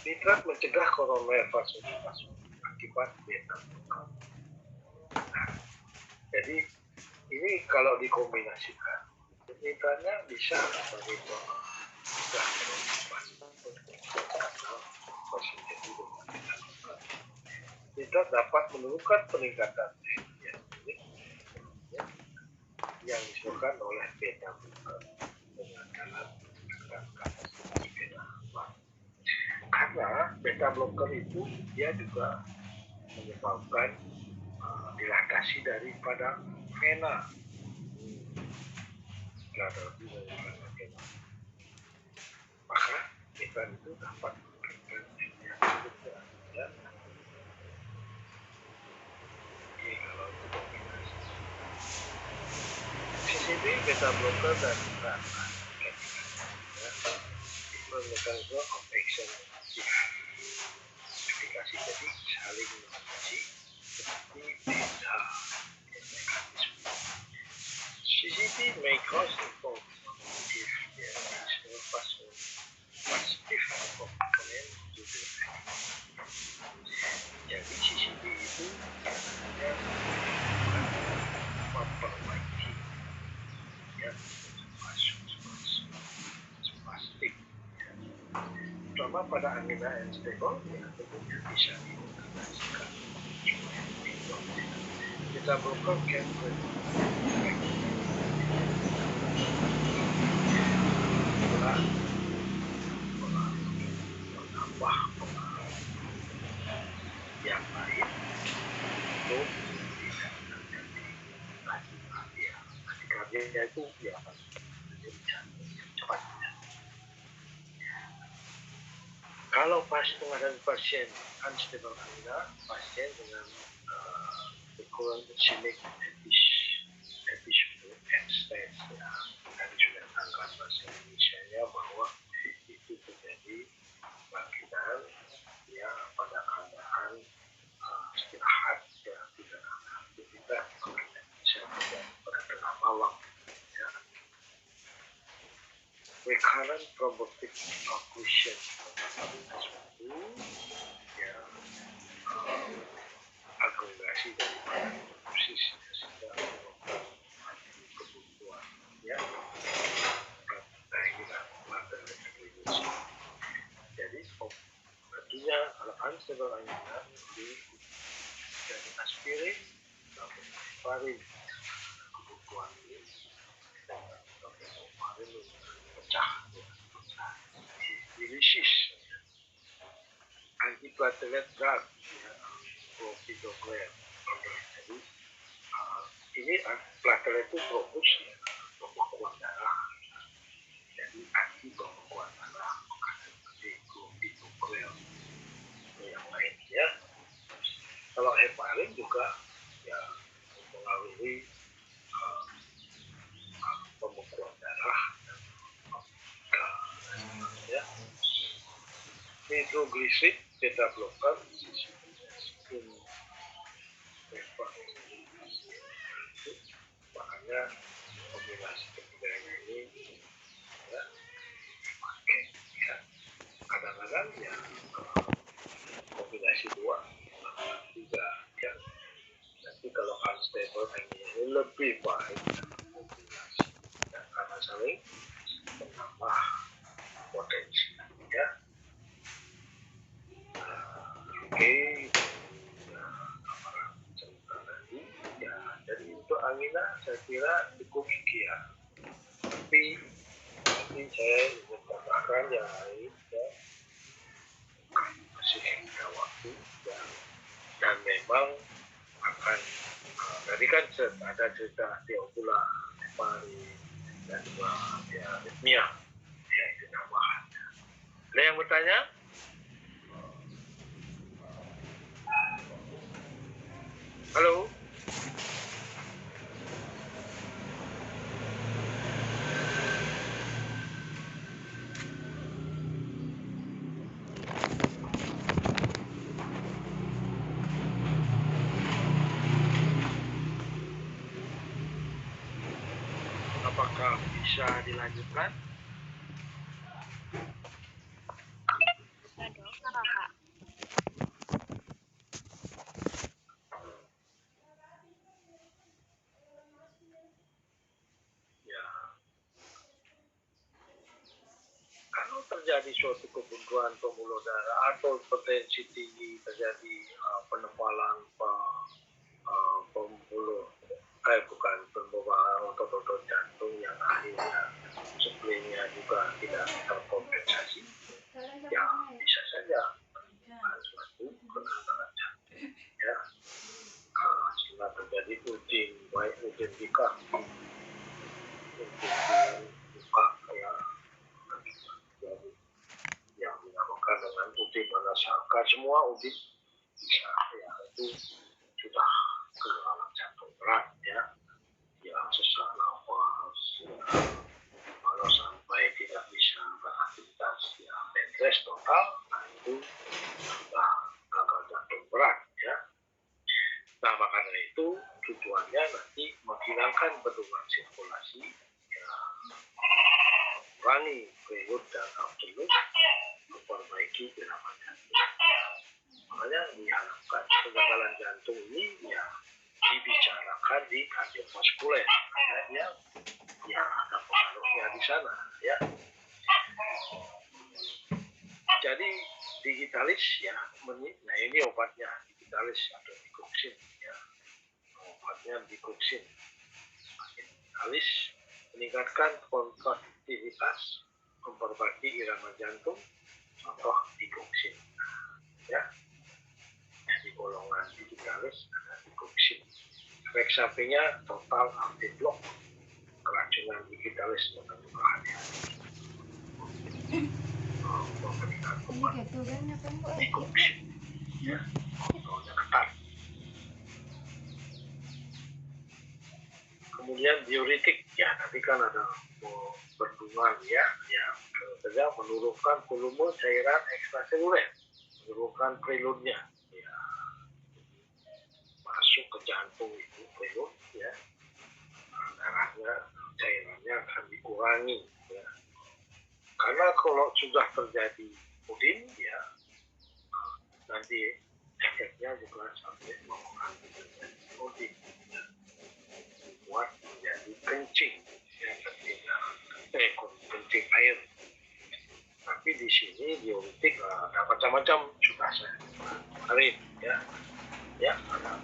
Nitrat mencegah koroner vasodilatasi akibat beta blocker. Nah, jadi ini kalau dikombinasikan, nitratnya bisa sebagai sudah terlepas karena positif itu kita dapat menemukan peningkatan yang disebabkan oleh beta blocker dengan jalan karena beta blocker itu dia juga menyebabkan dilatasi daripada vena maka beta itu dapat memberikan yang juga ya. Jadi kalau itu kombinasi CCB beta blocker dan mekanisme of action aplikasi jadi saling mengisi seperti beda mekanisme CCB may cause if there is no positive component to the jadi CCB itu biasanya memperbaiki ya spastik terutama pada angina yang stable ya tentunya bisa diintegrasikan kita blocker can menambah yang lain untuk tidak terjadi takikardia. Takikardia itu ya cepat. Kalau menghadapi pasien unstable angina, pasien dengan recurrent ischemic episode end-stage ya, tadi sudah angkat bahasa Indonesia bahwa itu terjadi bangkitan ya pada keadaan istirahat ya tidak ada aktivitas bisa terjadi pada tengah malam ya. Recurrent thrombotic occlusion itu ya agregasi daripada fibrosis sehingga menyebabkan kebutuhan ya jadi tentunya kalau unstable angina dari aspirin sampai heparin kebutuhan ini sampai heparin pecah dilisis antiplatelet drug ya clopidogrel jadi ini platelet itu fokus ya, pembekuan darah jadi anti pembekuan darah bukan seperti clopidogrel yang lain ya kalau heparin juga ya mempengaruhi pembekuan darah ya nitroglycerid beta blocker makanya kombinasi ketiga ini ya dipakai ya kadang-kadang ya kombinasi dua tiga ya tapi kalau unstable ini lebih baik kombinasi ya, karena saling menambah potensi ya oke ya jadi untuk angina saya kira cukup sekian tapi nanti saya ingin tambahkan yang lain ya masih ada waktu ya. Dan memang akan tadi kan ada cerita teopula heparin dan juga ya aritmia ya itu tambahan ada yang bertanya? Halo? Apakah bisa dilanjutkan? Ya, karena terjadi suatu kebuntuan pembuluh darah atau hipertensi tinggi, terjadi penebalan pembuluh otot-otot jantung yang akhirnya suplainya juga tidak terkompensasi, ya bisa saja menimbulkan suatu kegagalan jantung, ya. Sehingga terjadi udin, baik udin di kaki, udin di muka, ya, yang dinamakan dengan udin manasaka, semua udin bisa, ya, itu sudah kegagalan jantung berat, ya, yang sesak nafas, ya, kalau sampai tidak bisa beraktivitas, ya, bed rest total, nah itu sudah gagal jantung berat, ya. Nah, makanya itu tujuannya nanti menghilangkan bendungan sirkulasi, ya, mengurangi preload dan afterload, memperbaiki irama jantung. Makanya diharapkan kegagalan jantung ini, ya, dibicarakan di kardiovaskuler, karena dia, ya, ada pengaruhnya di sana, ya. Jadi digitalis, ya, nah ini obatnya digitalis atau digoxin, ya, obatnya digoxin. Digitalis meningkatkan kontraktivitas, memperbaiki irama jantung, contoh digoxin, ya. Di golongan digitalis ada digoxin. Efek sampingnya total anti-block, keracunan digitalis menurut hati-hati. Memberikan obat digoxin, ya, kontrolnya ketat. Kemudian diuretik, ya, nanti kan ada bendungan, ya, yang kerja menurunkan volume cairan ekstraseluler, menurunkan preloadnya, ya, masuk ke jantung itu preload, ya, darahnya, cairannya akan dikurangi, ya. Karena kalau sudah terjadi udin, ya, nanti efeknya juga sampai mengurangi udin, ya, buat menjadi kencing, ya, kencing air. Tapi di sini diuretik ada macam-macam, sudah saya kemarin, ya, ya, ada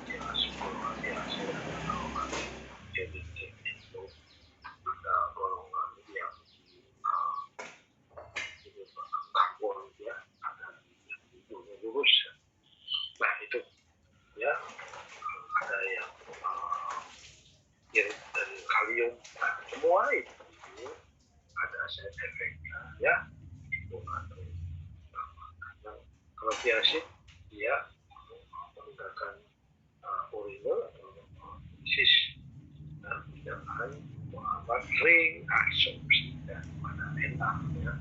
golongan biasa, jadi itu ada golongan yang karbon, ya, ada lurus. Nah itu, ya, ada yang irit dari kalium, nah, semua itu ada side effect-nya, ya, itu atau kalau biasa, ya, meningkatkan urine atau sis, dan tindakan menghambat reabsorpsi daripada NA, ya.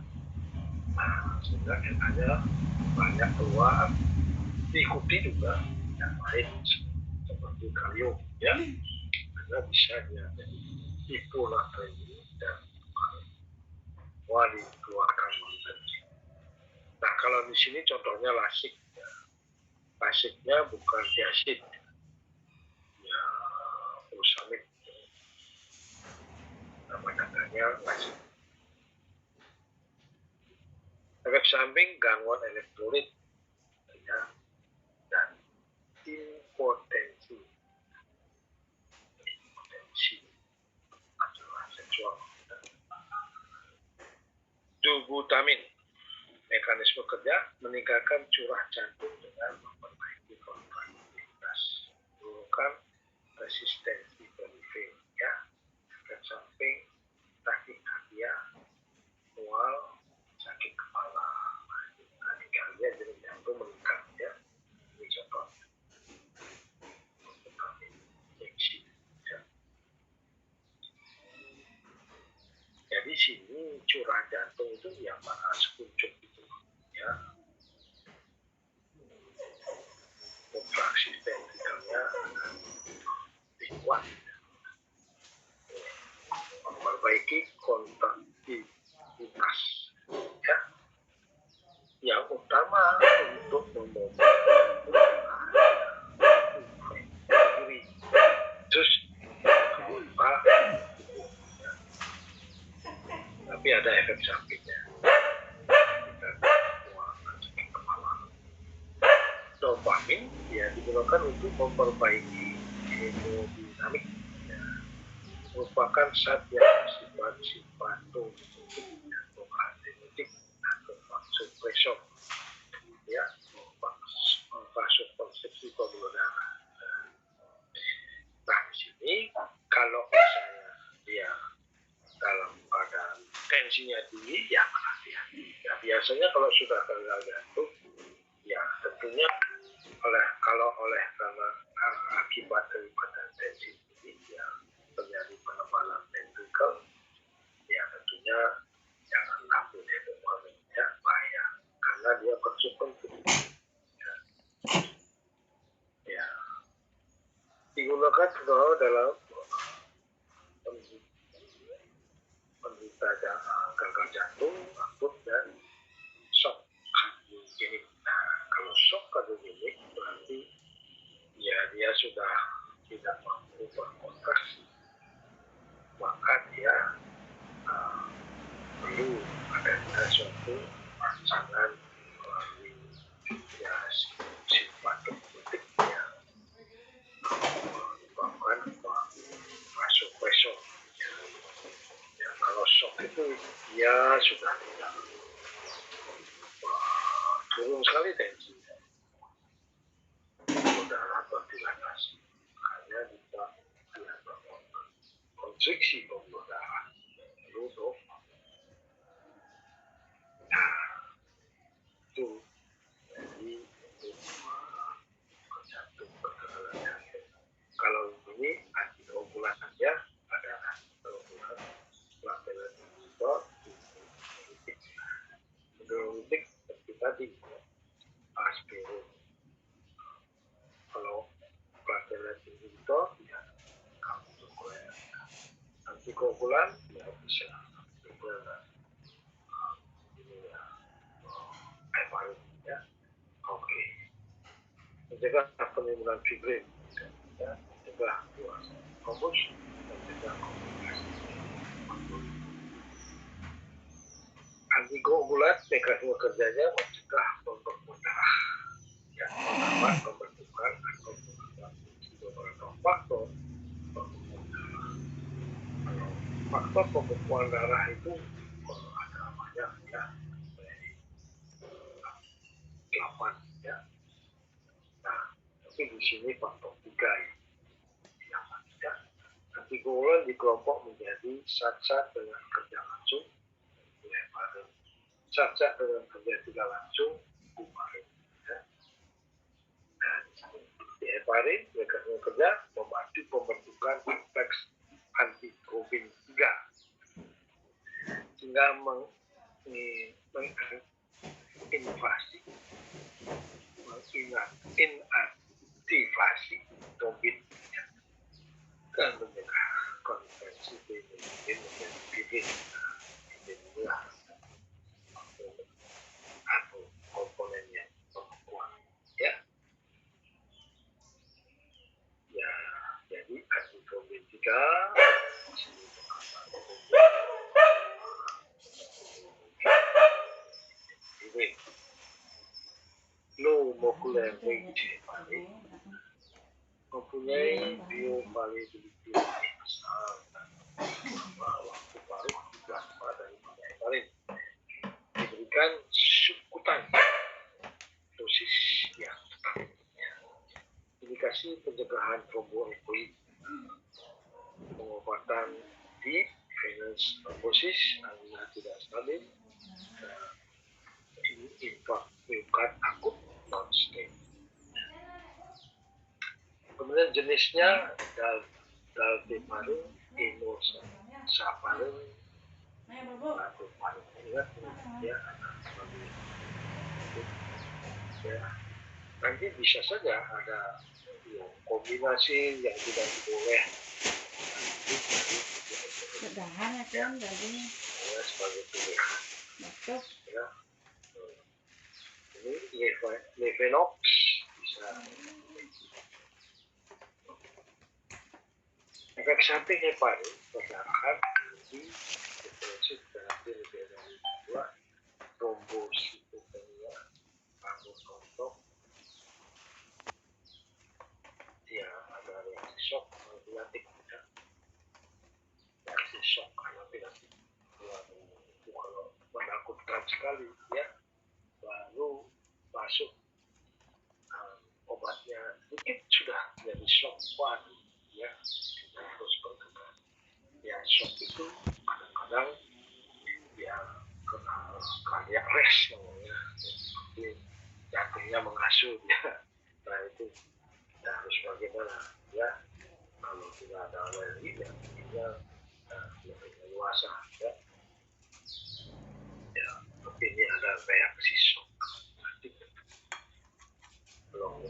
Nah, sehingga NA-nya banyak keluar, diikuti juga yang lain seperti kalium, ya, karena bisa dia jadi hiponatremi dan dikeluarkan melalui kencing. Nah, kalau di sini contohnya lasik, ya. Lasiknya bukan diasid, ya, furosemid, nama katanya lasik. Efek samping gangguan elektrolit, ya, dan impotensi adalah seksual. Dubutamin, mekanisme kerja meningkatkan curah jantung dengan memperbaiki kontraktivitas, menurunkan resistensi perifer, ya. Efek samping takikardia, mual, sakit kepala, takikardia jadi jantung meningkat, ya. Ini contohnya. Injeksi, ya. Jadi sini curah jantung itu yang mana sekuncuk itu, ya, kontraksi ventrikelnya lebih kuat, memperbaiki kontraktivitas, ya, yang utama untuk memompak diri, terus lupa, ya. Tapi ada efek sampingnya. digunakan untuk memperbaiki hemodinamik, ya. Merupakan zat yang bersifat simpatomotorik atau antimutik atau vasopresor, ya, vasokonstriksi pembuluh darah. Nah, di sini kalau misalnya dia dalam keadaan tensinya tinggi, ya hati-hati. Ya, biasanya kalau sudah gagal jantung, ya tentunya karena akibat daripada tensi tinggi, ya terjadi penebalan ventrikel, ya tentunya jangan takut itu ya, bahaya karena dia konsumtif. Ya, digunakan juga dalam penderita gagal jantung akut dan shock kardiogenik. Nah, kalau shock kardiogenik berarti ya dia sudah tidak mampu berkontraksi, maka dia perlu adanya suatu rangsangan melalui ya simpatomotorik yang menyebabkan vasopresor. Ya, kalau shock itu dia sudah tidak turun sekali tensi, darah terdilatasi, makanya kita dilakukan konstriksi pembuluh darah untuk itu jadi untuk jantung perkenalan jantung. Kalau ini antikoagulan saja ada antikoagulan platelet inhibitor, diuretik seperti tadi aspirin. Kalau platelet inhibitor ya kamu cukup antikoagulan ya bisa juga ini ya heparin ya. Oke. Mencegah penimbunan fibrin, ya, mencegah kombus, mencegah komplikasi. Antikoagulan mekanisme kerjanya mencegah pembekuan darah, ya, menghambat pembentukan atau menghambat beberapa faktor pembekuan darah. Kalau faktor pembekuan darah itu ada banyak ya, 8 ya. Nah, tapi di sini faktor 3 yang tidak. Antikoagulan dikelompok menjadi zat-zat dengan kerja langsung, heparin. Zat-zat dengan kerja tidak langsung, kumarin. Ya. Dan di heparin, mekanisme kerja membantu pembentukan kompleks antitrobin 3 sehingga inaktivasi trobin dan mencegah konversi hemoglobin menjadi fibrin. Inilah atau komponen yang pembekuan, ya. Ya, jadi antitrobin 3 ini low molecular weight heparin mempunyai bioavailability yang besar dan waktu paruh plasma daripada heparin diberikan subkutan dosis yang tetap. Indikasi pencegahan tromboembolit, pengobatan deep venous thrombosis apabila tidak stabil, infak miokard akut non stem. Kemudian jenisnya dalteparin, enoxaparin, lacoparin. Ingat ya, ya. Nanti bisa saja ada kombinasi yang tidak boleh. Mudahan ya kan daging. Ya, sebagai pilihan. Betul. Ya. Ini Levenox bisa. Efek samping heparin perdarahan di depresi terapi lebih dari 2 trombositopenia, rambut rontok, kasih shock nanti kalau menakutkan sekali ya, baru masuk obatnya dikit sudah jadi shock baru ya, kita harus bergerak ya. Shock itu kadang-kadang ya kena kardiak arrest namanya, seperti jantungnya mengasuh ya. Nah itu kita harus bagaimana ya, kalau tidak ada alergi ya dia lebih leluasa ya. Ya, tapi ini ada reaksi shock. Nanti kalau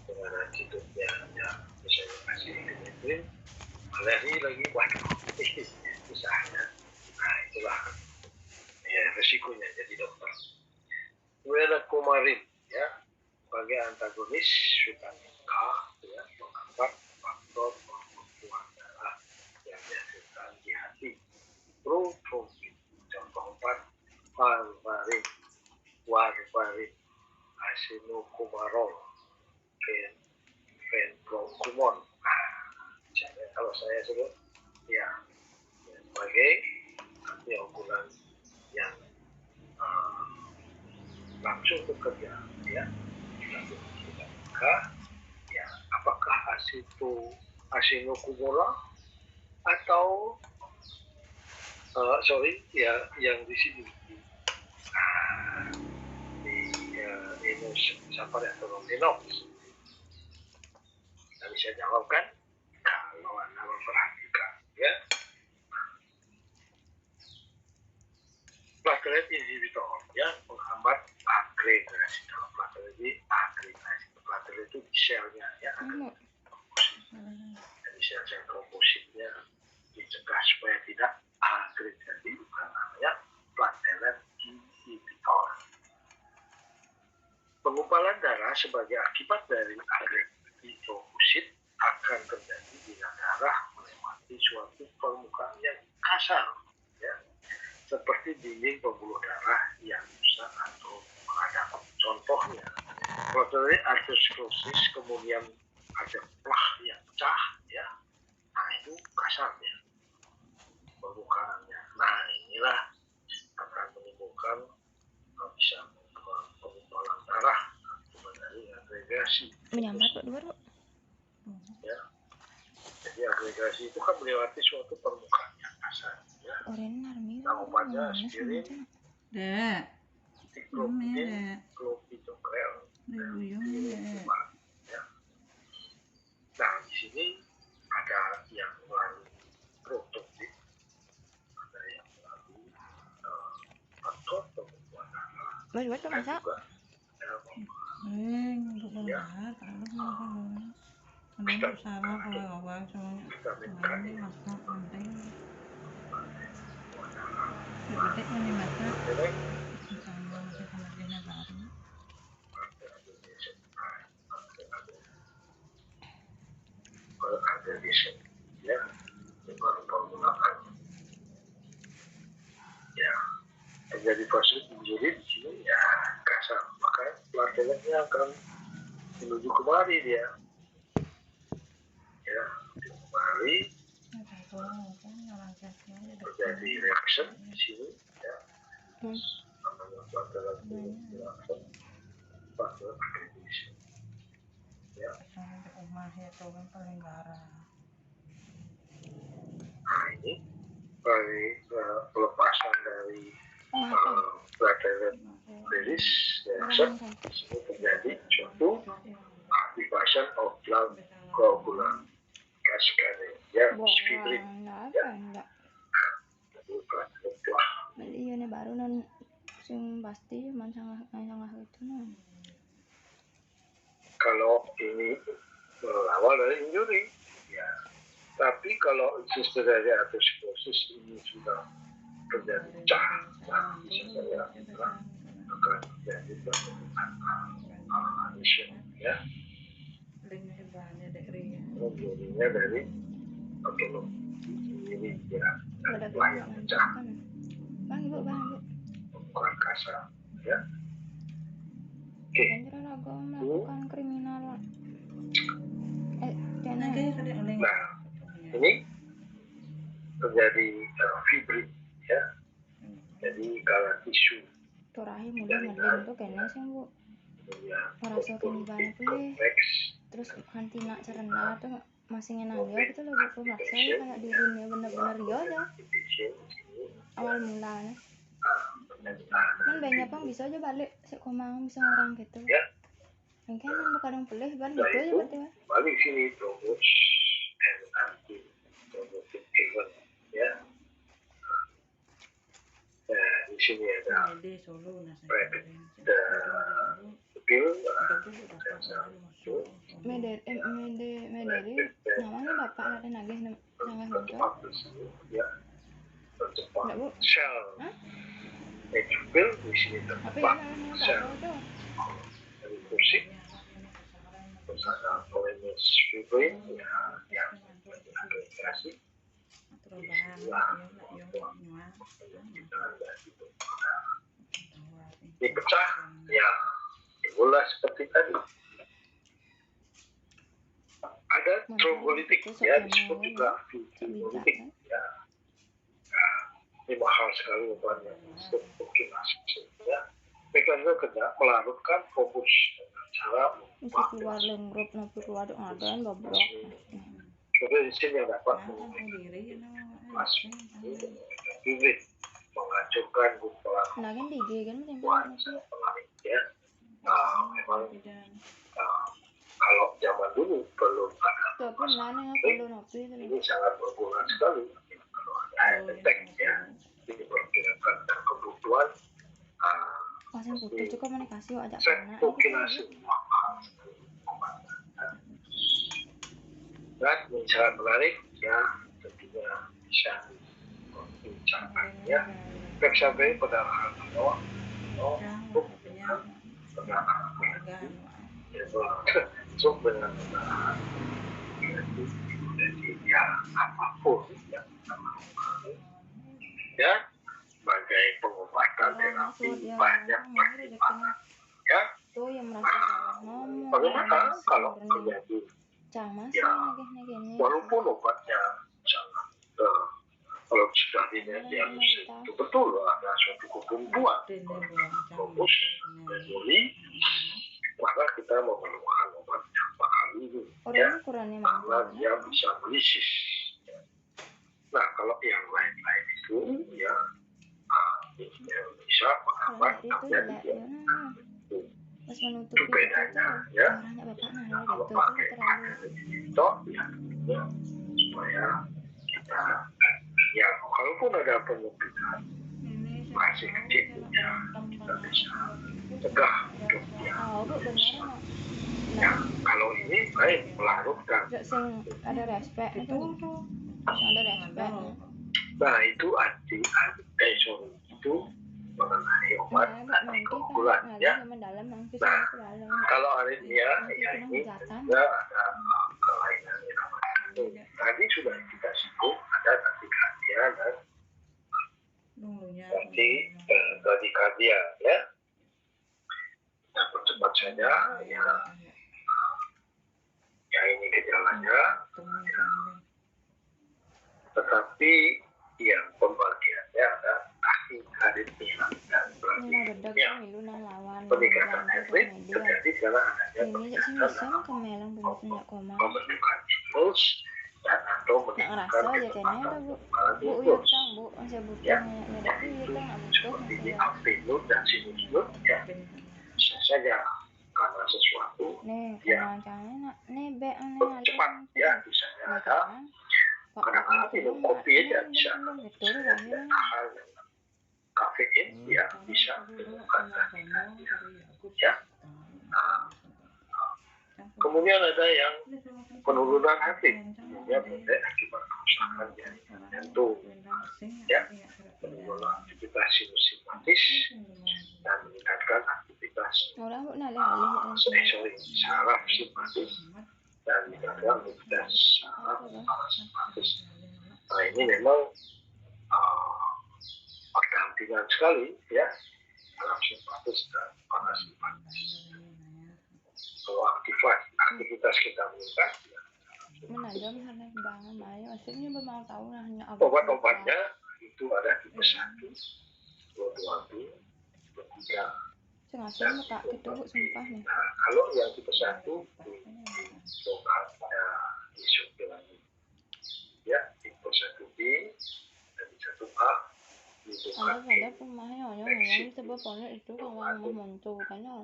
dengan attitude-nya ya misalnya kasih penyakit alergi lagi, waduh usahanya. Nah itulah ya resikonya jadi dokter. Kemudian ada kumarin ya, sebagai antagonis vitamin K ya, menghambat faktor pembekuan darah yang dihasilkan di hati. Protrombin, contoh 4, warfarin, asinokumarol, fenprokumon. Nah, misalnya kalau saya sebut ya sebagai antioksidan yang langsung bekerja ya, ya apakah asinokumarol atau ya yang di sini di Sapar atau Linox. Kita bisa jawab kan kalau Anda memperhatikan ya. Platelet inhibitor ya, menghambat agregasi. Kalau platelet ini agregasi, platelet itu di selnya ya, jadi sel-sel trombositnya dicegah supaya tidak agregasi, bukan namanya platelet inhibitor. Penggumpalan darah sebagai akibat dari agregasi trombosit akan terjadi bila darah melewati suatu permukaan yang kasar ya, seperti dinding pembuluh darah yang rusak atau meradang. Contohnya proteinuria arteriosklerosis, kemudian ada plah yang pecah ya, nah itu kasarnya permukaannya. Nah inilah akan menimbulkan bisa penggumpalan darah dari agregasi ya. Jadi agregasi itu kan melewati suatu permukaan yang kasar ya. Nah obatnya aspirin, diklopidin, clopidogrel, ya. Nah di sini ada yang melalui prototik, ada yang melalui faktor pembuatan darah, dan juga ya vitamin K ini kalau ada di sini ya, baru menggunakan ya terjadi proses injury di sini ya kasar, maka plateletnya akan menuju kemari dia ya, kembali terjadi reaction di sini ya, namanya platelet reaction, platelet aggregation ya. Nah ini dari pelepasan dari platelet release reaction ini terjadi suatu activation of blood coagulant cascade ya, fibrin ya. Jadi platelet plah. Ini baru non sing pasti mansangah itu non. Kalau ini berawal dari injury ya, tapi kalau sistem dari arteriosklerosis ini sudah terjadi pecah, nah misalnya akan terjadi adhesion ya, jadinya dari autonom sendiri ya, dan yang pecah bukan kasar ya. Oke. Melakukan kriminal. Nah, ini terjadi fibrin ya. Jadi kalau tisu terakhir mulai ngelin tuh kayaknya sih bu ya merasa kini banget tuh kompleks terus kanti nak cerna tuh masih ngenang ya gitu loh bu merasa ya kayak dirinnya bener-bener ya aja awal mulanya kan banyak pang bisa aja balik sekomang bisa orang gitu ya. mungkin kan kadang pelih balik Nah gitu aja itu berarti ya balik sini trombos and anti trombotic event ya. Nah di sini ada rapid pil mederi namanya bapak ada nagih sangat muncul ya tercepat enggak bu sel pil di sini apa ya tercepat namanya sel bapak tuh dari kursi terus ada polymerase fibrin ya yang agregasi dipecah ya bola seperti tadi ada trombolitik ya disebut juga fibrinolytik ya. Nah, ini mahal sekali obatnya ya. Mekanisme kerja melarutkan fokus cara bisa keluar lenggrup nopo keluar ada bobrok sudah di sini yang dapat mas fibrin menghancurkan gumpalan nah kan di IG kan ya. Memang kalau zaman dulu belum ada tuh pun nana perlu nopi ini sangat berguna sekali kalau ada attack ya diperkirakan kebutuhan pasang putih cukup komunikasi ajak anak setokinase dan ini sangat menarik ya tentunya bisa dibincangkan ya efek samping pendarahan untuk pendarahan untuk dengan pendarahan jadi ya apapun yang kita lakukan ya sebagai pengobatan terapi banyak pertimbangan ya. Tuh yang merasa salah ngomong Bagaimana kalau terjadi ya walaupun obatnya sangat kalau sudah didiagnosis itu betul ada suatu kebuntuan fokus memori maka kita memerlukan obat yang mahal ini ya karena dia bisa melisis. Nah kalau yang lain-lain itu ya bisa menghambat terjadi itu bedanya ya. Nah, kalau pakai itu ya supaya kita ya kalaupun ada penyempitan masih kecil ya kita bisa cegah untuk dia. Ya kalau ini baik melarutkan. Ada respect itu ada respect. Nah itu itu mengenai obat anticoagulan ya. Nah kalau aritmia ya ini juga ada kelainan yang tadi sudah kita singgung ada takikardia dan bradikardia ya. Nah percepat saja ya ini gejalanya tetapi yang pembagiannya ada takikardia dan bradikardia. Peningkatan ritme terjadi karena adanya pembentukan impuls dan atau meningkatkan kecepatan impuls ya seperti di amplitude dan sinusnode ya bisa saja karena sesuatu yang cepat ya misalnya ada kadang-kadang minum kopi aja bisa hal kafein ya bisa menyebabkan takikardia ya. Kemudian ada yang penurunan hati ya boleh akibat kerusakan jantung ya penurunan aktivitas sinus dan meningkatkan aktivitas saraf simpatis dan meningkatkan aktivitas saraf parasimpatis. Nah ini memang berdampingan sekali ya saraf simpatis dan parasimpatis. Kalau aktivitas kita meningkat ya, menajam sana banget main maksudnya mau tahu hanya Obat-obatnya itu ada tipe 1, 2, 3. sengaja muka gitu bu sumpah nih. Nah, kalau yang tipe 1 lokal pada isu lagi. Ya, tipe 1B dan 1A ada pemain yang sebab pokoknya itu kalau mau muncul kan ya.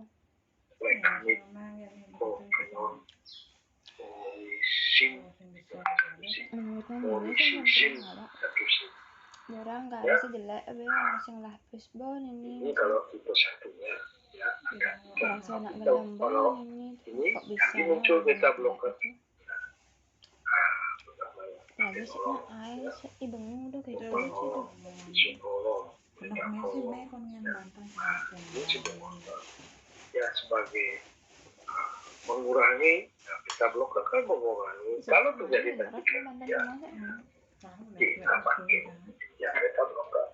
Lekamit, Propenon, Polisin, orang nggak ada sejelek masih lapis bon ini kalau tipe 1-nya ya rasa nak gelambang ini kok bisa muncul beta blocker lagi sih nak air ibeng udah kayak gitu ya sebagai mengurangi beta blocker kan mengurangi kalau terjadi tadi ya kita pakai ya beta blocker.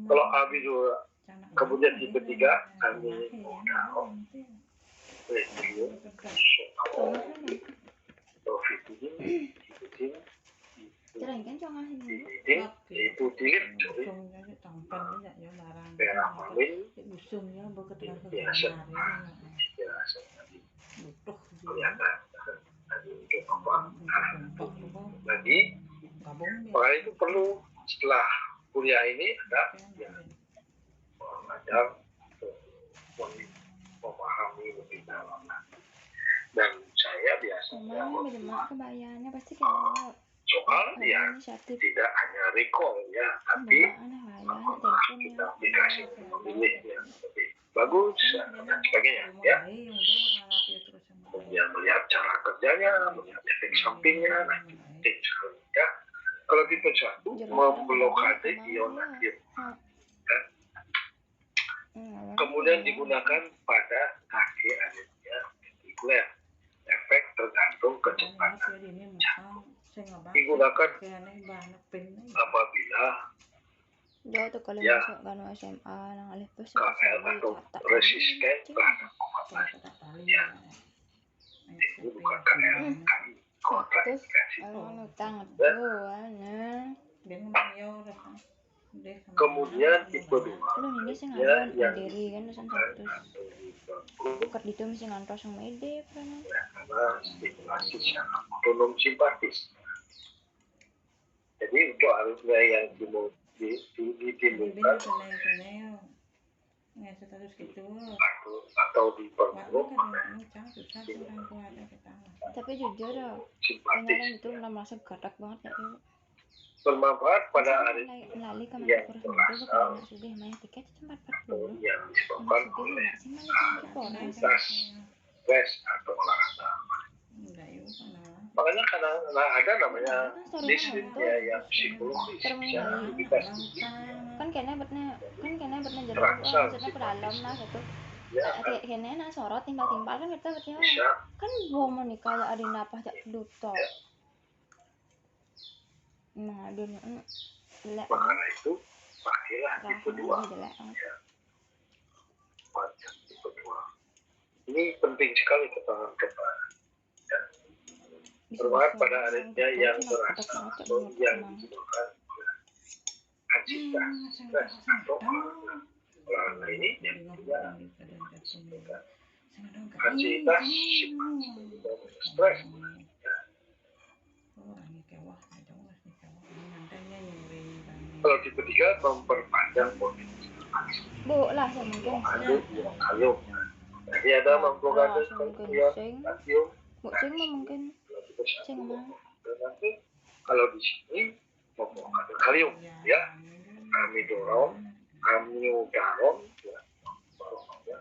Kalau AB juga kemudian tipe 3 aminodarong, lithium, profitidin, itu dilit, peramalin, biasa kelihatan tadi untuk apa? Lagi, makanya itu perlu setelah kuliah ini ada yang mengajar memahami lebih dalam. Dan saya biasanya kebayanya pasti kayak soal ya tidak hanya recall ya, tapi kita aplikasi memilih yang lebih bagus dan sebagainya ya. Kemudian melihat cara kerjanya, melihat efek sampingnya, ya. Kalau tipe 1 memblokade ion natrium. Kemudian digunakan pada kaki aritmia ventrikuler. Efek tergantung kecepatan. Digunakan apabila masuk kan SMA nang alih bus KL atau resisten terhadap obat lain. Ya. Ini bukan KL, kami kontraindikasi. Kemudian tipe 2 ya yang bukan itu mesti ngantos yang mede karena stimulasi secara otonom simpatis. Jadi untuk aritmia yang ditimbulkan atau diperburuk tapi jujur kadang itu merasa gadak banget ya bermanfaat pada aritmia yang berasal yang disebabkan oleh aktivitas stres atau olahraga. Makanya karena ada namanya dislipidemia yang psikologis yang aktivitas kan kayaknya pernah jadi maksudnya pedalam lah gitu kayak kayaknya nak sorot timbal kan kita berarti kan mau menikah ya ada napas jak duto adunya makanya itu pakailah tipe 2 ya. Tipe 2 ini penting sekali keterangan ya. Bermanfaat pada aritmia yang berasal atau yang disebabkan ansitas, stres atau olahraga ini yang juga ansitas stres. Kalau tipe 3 memperpanjang potensi bu lah mungkin kalium. Jadi ada memblokade kalium. Sing mungkin sing mah. Kalau di sini memblokade kalium ya. Amidoron, ya.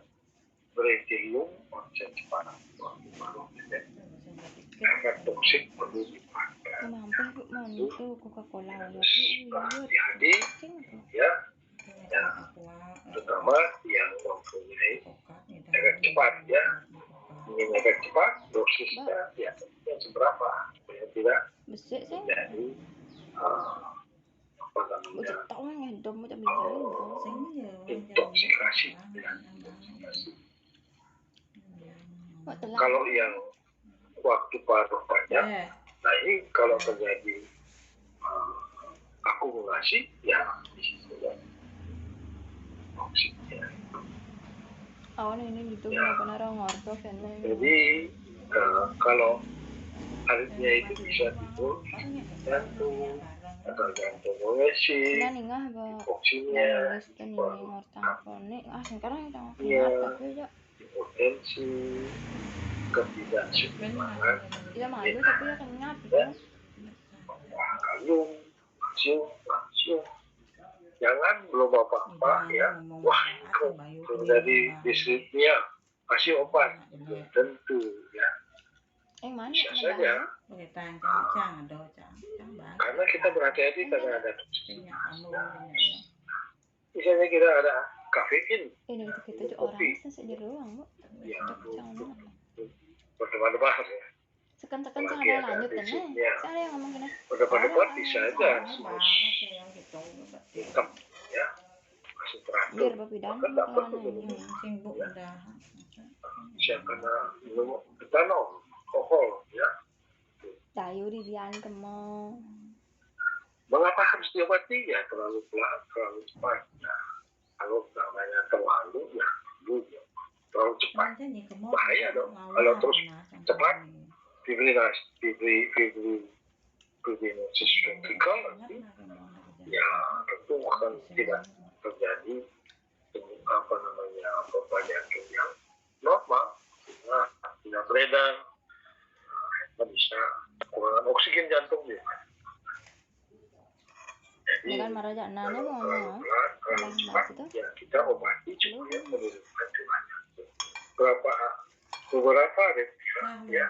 Beretium, onset cepat, efek toksik perlu dipandang. Coca-Cola Hati-hati ya, yang terutama yang mempunyai efek cepat ya. Ingin efek cepat, dosisnya ya seberapa ya tidak jadi apa namanya intoksikasi ya. Kalau yang waktu paruh banyak. Nah ini kalau terjadi akumulasi, ya di situ ya toksiknya. Ini gitu benar-benar ngorto kan. Jadi kalau aritmia itu bisa timbul jantung atau jantung mengesin, hipoksinya, hipotensi, ketidakseimbangan, kalium, kalsium. Jangan belum apa-apa ya, wah itu terjadi disritmia, kasih obat, belum tentu ya. Bisa saja. Karena kita berhati-hati karena ada toksik. Misalnya kita ada kafein, kopi, ya berdebar-debar ya. Sekan-sekan jangan ada lanjut kan saya yang ngomong gini. Berdebar-debar bisa aja hitam ya, masih teratur. Maka dapat bisa kena minum etanol, alkohol ya. Dayu di dian kemo. Mengapa harus diobati? Ya terlalu cepat. Nah, kalau namanya terlalu ya terlalu cepat. Bahaya dong. Kalau terus cepat fibrinosis ventrikal nanti ya tentu akan tidak terjadi beban jantung yang normal, tidak beredar, bisa kekurangan oksigen jantung juga. Jadi ya kita obati supaya menurunkan curah jantung. Beberapa ya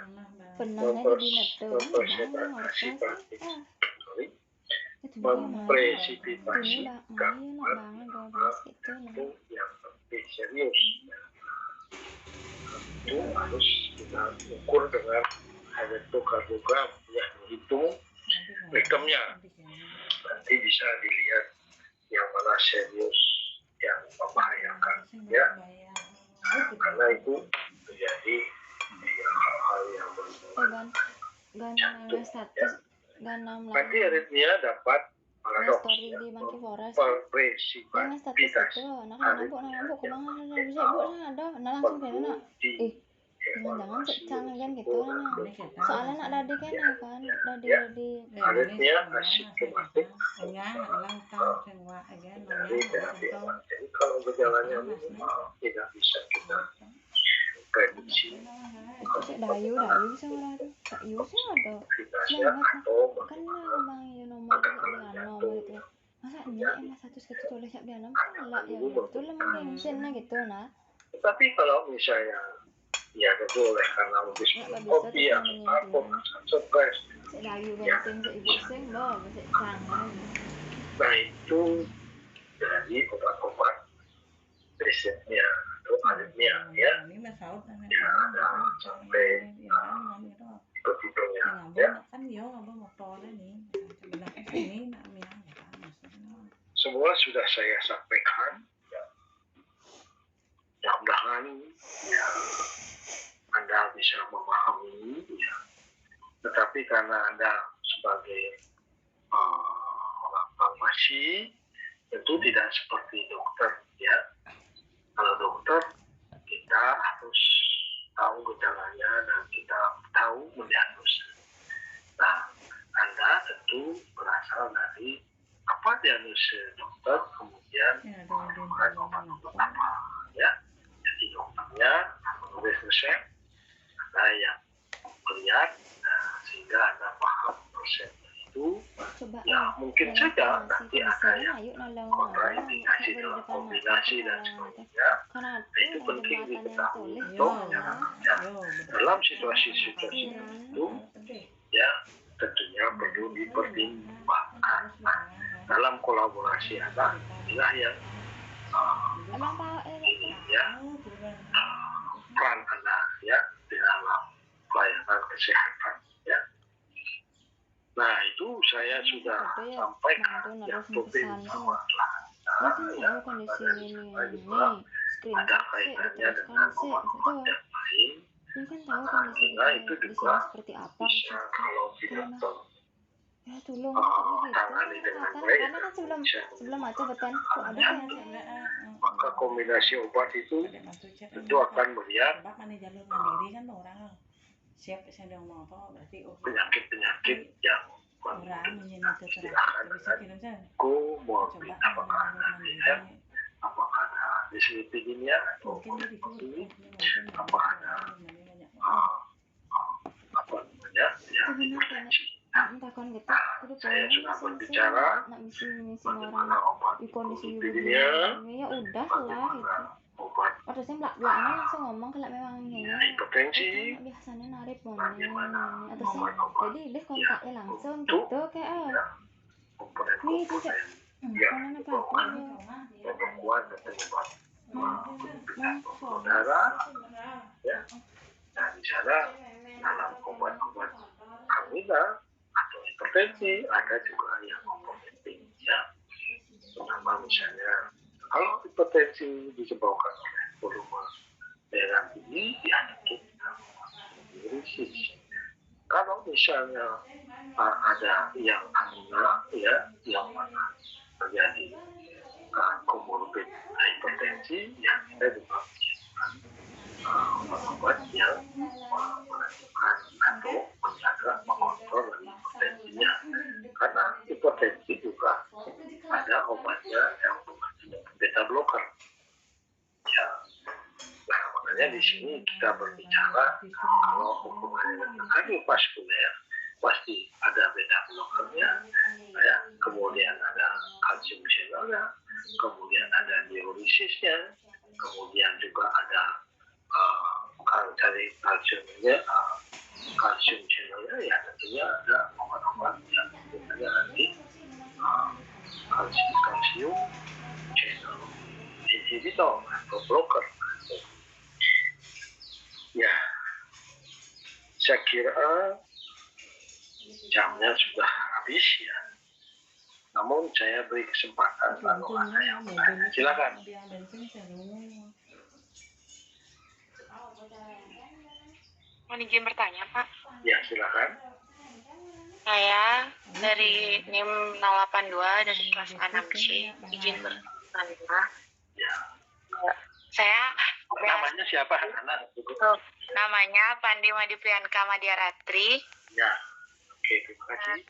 mempresipitasi gangguan jantung yang lebih serius. Itu harus kita ukur dengan elektrokardiogram yang menghitung ritmenya. Nanti bisa dilihat yang mana serius, yang membahayakan ya. Karena itu terjadi hal-hal yang berhubungan jantung ya. Nanti aritmia dapat paradoks ya, mempresipitasi jangan secang kan gitu soalnya nak dadi kan dadi aritmia asimptomatik jadi kalau gejalanya minimal tidak bisa kita prediksi dayu bisa orang tuh dayu sih ada kan bang ya nomor gitu masanya satu sketch tulis sak biar nampak lah ya itu lah mengensinya gitu nah. Tapi kalau misalnya ya betul karena habis kopi atau stres ya. Nah itu dari obat-obat resepnya atau aritmia ya ada sampai petitonya ya. Semua sudah saya sampaikan ya. Mudah-mudahan ya Anda bisa memahami ya. Tetapi karena Anda sebagai orang farmasi tentu tidak seperti dokter ya. Kalau dokter kita harus tahu gejalanya dan kita tahu mendiagnosa. Nah, Anda tentu berasal dari apa diagnosa dokter, kemudian melakukan obat-obat apa ya. Jadi dokternya menulis resep, ada yang melihat sehingga Anda paham resepnya itu. Ya mungkin saja nanti ada yang kontraindikasi dalam kombinasi dan sebagainya. Itu penting diketahui. Dalam situasi-situasi itu ya tentunya perlu dipertimbangkan. Dalam kolaborasi Anda inilah yang ya peran Anda ya di dalam pelayanan kesehatan ya. Nah itu saya sudah sampaikan yang topik utama ya, ada kaitannya dengan obat-obat yang lain Dia kan tahu kondisi kita itu di juga sini seperti apa bisa gitu. kalau tidak Gimana? Ya tolong gitu. tangani dengan Karena baik, kan sebelum aja betul ada ya, kan. maka kombinasi obat itu tentu akan melihat Coba mana jalur mandiri kan orang siap saya udah ngomong apa berarti penyakit-penyakit yang orang menjadi terapi bisa kirim saya komorbid, coba apakah jalur mandiri apakah ada dislipidemia atau mungkin jadi apakah ada apa namanya ya hipertensi. Takon gitu. Terus Saya sudah berbicara nak misi orang bagaimana obat di kondisi hipertensinya, begini ya udah lah bagaimana gitu. obat Harusnya belakangnya langsung ngomong kalau memang ini hipertensi, biasanya narik bagaimana atau sih obat-obat jadi deh kontaknya langsung untuk gitu kayak komponen-komponen yang apa membuat dan penyebab pembuluh darah, ya. Nah di sana dalam obat-obat angina atau hipertensi ada juga yang komponen tinggi, ya. Pertama misalnya kalau hipertensi disebabkan oleh volume darah tinggi, ya tentu diuresis. Kalau misalnya ada yang angina, ya, yang mana terjadi komorbid hipertensi, ya kita juga menyiapkan obat-obat yang menentukan atau menjaga mengontrol dari hipertensinya. Karena hipertensi juga ada obatnya yang beta blocker. Ya, nah makanya di sini kita berbicara kalau hubungannya dengan kardiovaskuler pasti ada beta blockernya, ya. Kemudian ada kalsium channelnya, kemudian ada diuresisnya, kemudian juga ada dari kalsiumnya, kalsium channelnya, ya tentunya ada obat-obat yang tentunya nanti kalsium channel inhibitor atau blocker. Ya, saya kira jamnya sudah habis, ya. Namun saya beri kesempatan kalau ada yang bertanya. Silakan. Mau izin bertanya, Pak? Ya, silakan. Saya dari NIM 082 dari kelas 6C, izin bertanya. Ya. Saya Namanya siapa, anak? namanya Pandi Madi Priyanka Madiaratri. Ya. Oke, terima kasih.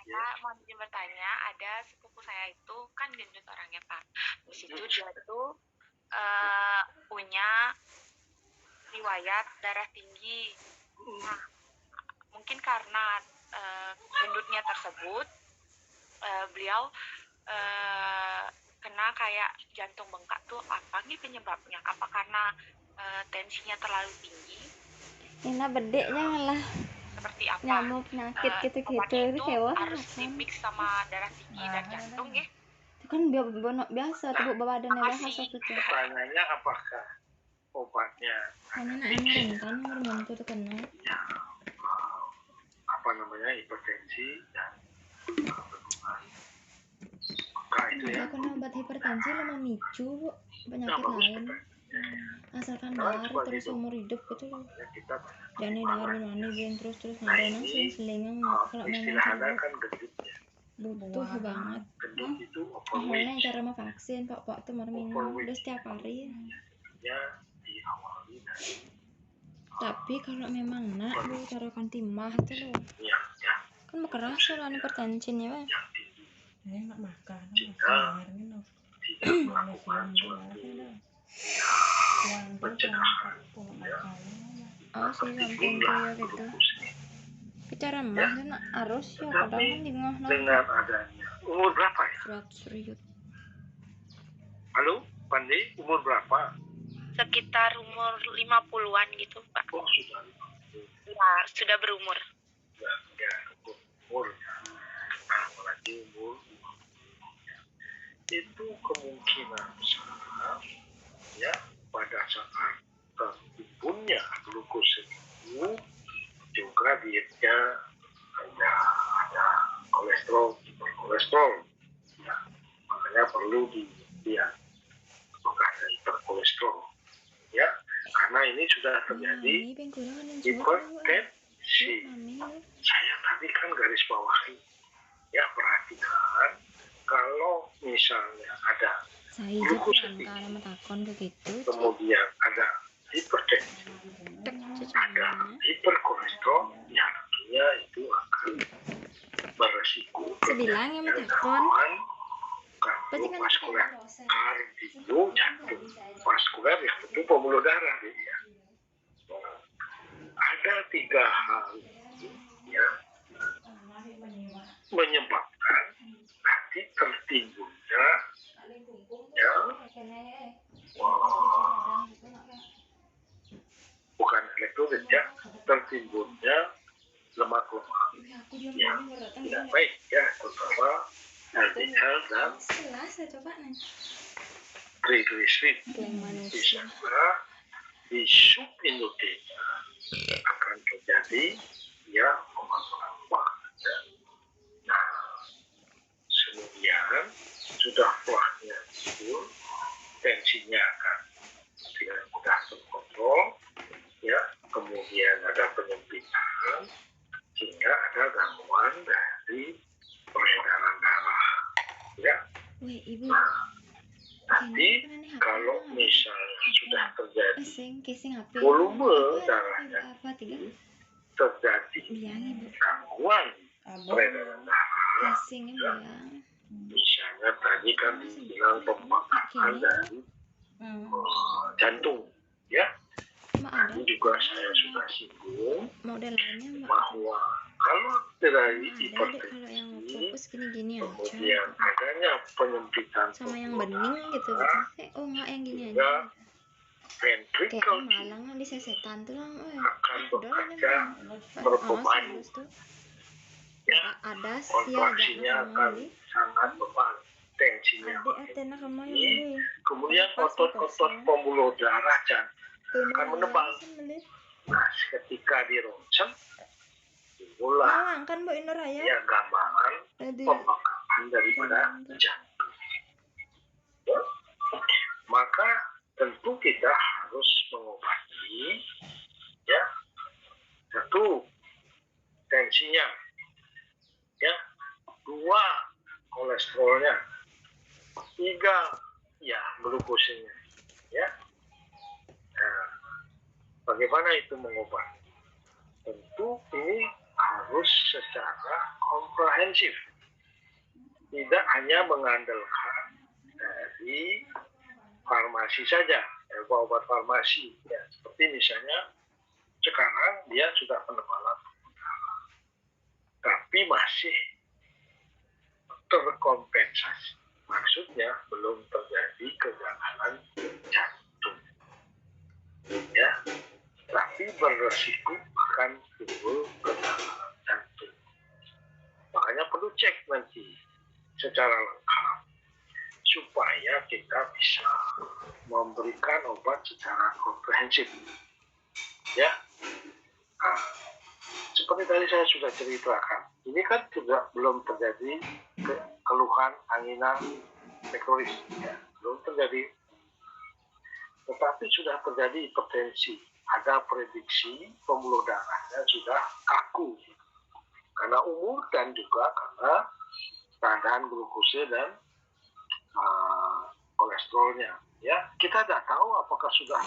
Saya mau izin bertanya, ada sepupu saya itu kan gendut orangnya, Pak. Di situ dia tuh punya riwayat darah tinggi. Nah, mungkin karena gendutnya tersebut, beliau kena kayak jantung bengkak tuh apa nih penyebabnya? Apa karena tensinya terlalu tinggi? Nina bedeknya lah Seperti apa? nyamuk penyakit gitu-gitu Obatnya itu itu kayak harus dimix sama darah tinggi dan jantung ya? itu kan biasa tuh badannya bahasa tuh Pertanyaannya apakah obatnya karena rentan hormon tuh kena ya, apa namanya hipertensi dan maka itu ya. kena obat hipertensi lah memicu penyakit bagus lain pertanyaannya. asalkan Nah, dar sebagai terus umur hidup gitu loh Ya, kita jangan dar terus Nah, ada nang ini selingan kalau istilah memang ada kan gendut ya. butuh banget Gendut itu makanya overweight. cara mau vaksin pak tuh mau minum udah setiap hari Ya, diawali dari tapi kalau memang nak lu taruhkan timah tuh lo ya, kan bekeras soal hipertensinya ya yang tinggi. nggak makan Jika tidak melakukan suatu pencegahan, oh sih langsung jumlah tuh gitu glukosa. bicara mah nak arus ya kadang kan di ngah Dengan adanya umur berapa ya? 100 riut Halo, Pandi, umur berapa? Sekitar umur 50-an gitu, Pak. Oh, sudah. Ya, sudah berumur. Ya, umur. Nah, apalagi umur itu kemungkinan besar ya pada saat tertimbunnya glukosa itu juga dietnya ada kolesterol, hiperkolesterol. Ya, makanya perlu dilihat apakah ada hiperkolesterol. Ya, karena karena ini sudah terjadi Mami pengkurang kan hipertensi. Mami lu. Saya tadi kan garis bawahi, ya perhatikan kalau misalnya ada Saya glukosa kan tinggi, kalau takon begitu. kemudian ada hipertensi, Tek ada cucunya. hiperkolesterol, ya tentunya itu akan beresiko Sebilang yang terjadinya takon. gangguan Berarti kan kardiovaskuler, kardio jantung, vaskuler ya tentu pembuluh darah ya. Ada 3 hal ya menyebabkan nanti tertimbulnya ya bukan elektrolit ya, tertimbulnya lemak-lemak yang tidak baik ya, terutama LDL dan Selas ya coba nih. triglycerid. Klaim Di manusia. sana di subindotelnya akan terjadi ya lemak-lemak. Ya. Nah, kemudian sudah flahnya itu tensinya akan tidak mudah terkontrol ya, kemudian ada penyempitan sehingga ada gangguan dari peredaran darah ya. Weh ibu. Nanti kalau misalnya sudah terjadi Casing HP. volume darahnya Apa tiga? terjadi Bilang ibu. gangguan peredaran darah, Casingnya bilang. misalnya tadi kan dibilang pembengkakan dari jantung ya. Mak ada. Ini juga saya sudah singgung Model lainnya mbak. bahwa kalau terjadi Ada dek kalau yang hipertensi, fokus gini-gini aja. kemudian adanya penyempitan Sama yang pembuluh bening gitu. darah, Oh enggak yang gini sehingga aja. Kayak ventricle malang di sesetan tuh lah. akan Udah lah bekerja nih. berbebani Tuh. ya, Ada sih kontraksinya akan sangat beban, tensinya Adik atena kamu yang tinggi, beli. kemudian otot-otot pembuluh darah akan menebal. Nah, ketika dironsen timbullah Malang kan Bu Indoraya. ya gambaran Jadi pembengkakan daripada jantung. Maka tentu kita harus mengobati ya, satu tensinya ya, 2 kolesterolnya, 3 ya glukosanya ya. Nah, bagaimana itu mengobati? Tentu ini harus secara komprehensif, tidak hanya mengandalkan dari farmasi saja, obat farmasi ya. Seperti misalnya sekarang dia sudah penebalan darah, tapi masih terkompensasi, maksudnya belum terjadi kegagalan jantung ya, tapi beresiko akan timbul kegagalan jantung. Makanya perlu cek nanti secara lengkap supaya kita bisa memberikan obat secara komprehensif ya. Nah, seperti tadi saya sudah ceritakan, ini kan juga belum terjadi keluhan angina pektoris ya, belum terjadi, tetapi sudah terjadi hipertensi. Ada prediksi pembuluh darahnya sudah kaku karena umur dan juga karena keadaan glukose dan kolesterolnya ya. Kita tidak tahu apakah sudah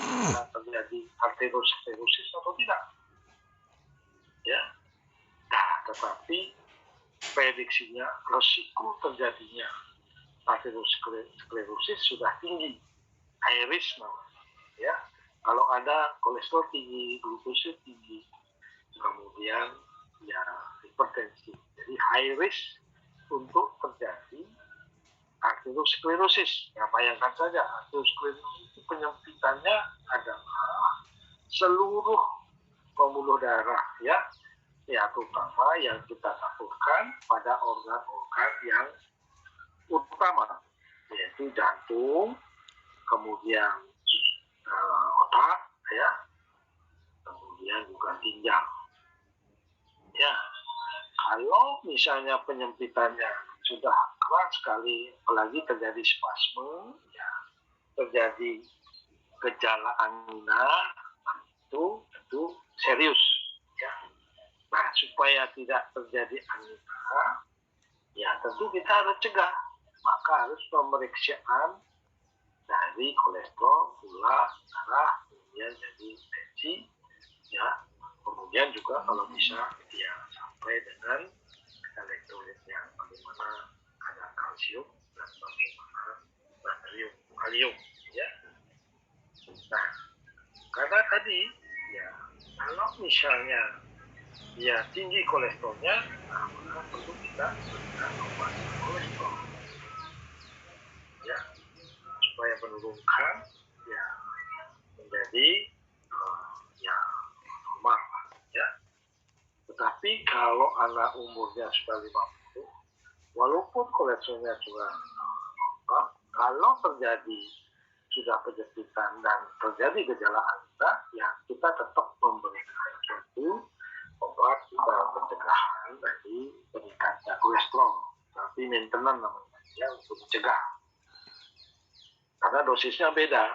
terjadi arteriosklerosis atau tidak ya. Nah, tetapi prediksinya resiko terjadinya arteriosklerosis sudah tinggi, high risk namanya ya. Kalau ada kolesterol tinggi, glukose tinggi, kemudian ya hipertensi, jadi high risk untuk terjadi arteriosklerosis. Ya, bayangkan saja arteriosklerosis itu penyempitannya adalah seluruh pembuluh darah ya, terutama yang kita takutkan pada organ-organ yang utama, yaitu jantung, kemudian otak ya, kemudian juga ginjal ya. Kalau misalnya penyempitannya sudah keras sekali, apalagi terjadi spasme ya, terjadi gejala angina itu tentu serius ya. Nah, supaya tidak terjadi anemia, ya tentu kita harus cegah. Maka harus pemeriksaan dari kolesterol, gula darah, kemudian jadi tensi, ya. Kemudian juga kalau bisa ya sampai dengan elektrolit yang bagaimana ada kalsium dan bagaimana natrium, kalium, ya. Nah, karena tadi ya kalau misalnya ya tinggi kolesterolnya, nah maka perlu kita berikan obat kolesterol, ya, supaya menurunkan ya menjadi ya normal, ya. Tetapi kalau anak umurnya sudah 50, walaupun kolesterolnya juga kalau terjadi sudah penyempitan dan terjadi gejala anemia, ya kita tetap memberikan suatu obat pencegahan dari peningkatnya kolesterol, tapi maintenance namanya ya, untuk mencegah. Karena dosisnya beda.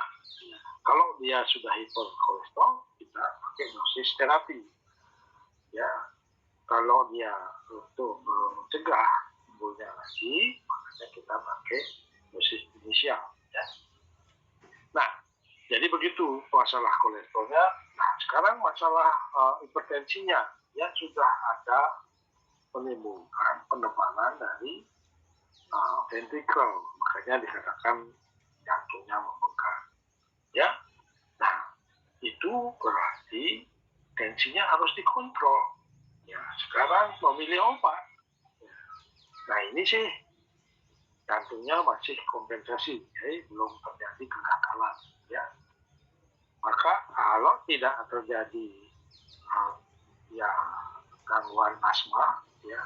Kalau dia sudah hiperkolesterol, kita pakai dosis terapi. Ya, kalau dia untuk mencegah timbulnya lagi, makanya kita pakai dosis inisial. Ya. Nah, jadi begitu masalah kolesterolnya. Nah, sekarang masalah hipertensinya, ya sudah ada penimbulkan penebalan dari ventricle, makanya dikatakan jantungnya membengkak. Ya, nah itu berarti tensinya harus dikontrol. Ya, sekarang memilih obat. Nah ini sih jantungnya masih kompensasi, jadi belum terjadi kegagalan. Ya, maka kalau tidak terjadi ya gangguan asma, ya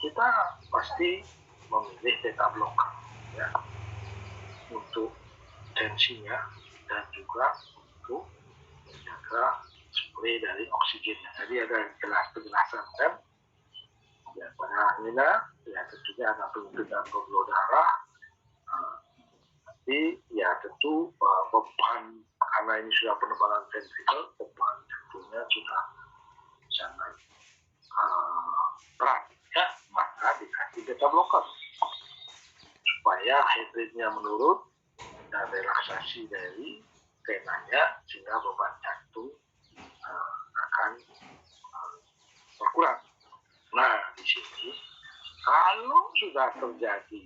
kita pasti memilih beta blocker, ya, untuk tensinya dan juga untuk menjaga suplai dari oksigennya. Jadi ada penjelasan kan, ya, pada akhirnya ya tentunya ada penyempitan pembuluh darah, tapi ya tentu beban karena ini sudah penebalan ventricle, beban jantungnya sudah sangat berat, ya, maka dikasih beta blocker supaya heart rate-nya menurun dan relaksasi dari venanya sehingga beban jantung akan berkurang. Nah, di sini kalau sudah terjadi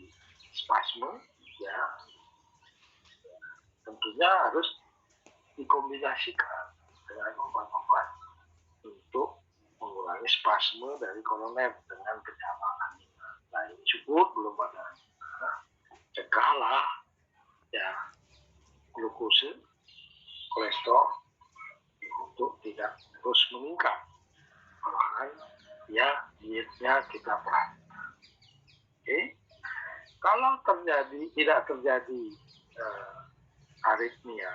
spasme, ya tentunya harus dikombinasikan dengan obat-obat untuk mengurangi spasme dari koroner dengan gejala anemia. Nah, ini cukup belum ada anemia, cegahlah ya glukose, kolesterol untuk tidak terus meningkat. Malahan ya dietnya kita perhatikan. Oke, kalau tidak terjadi aritmia,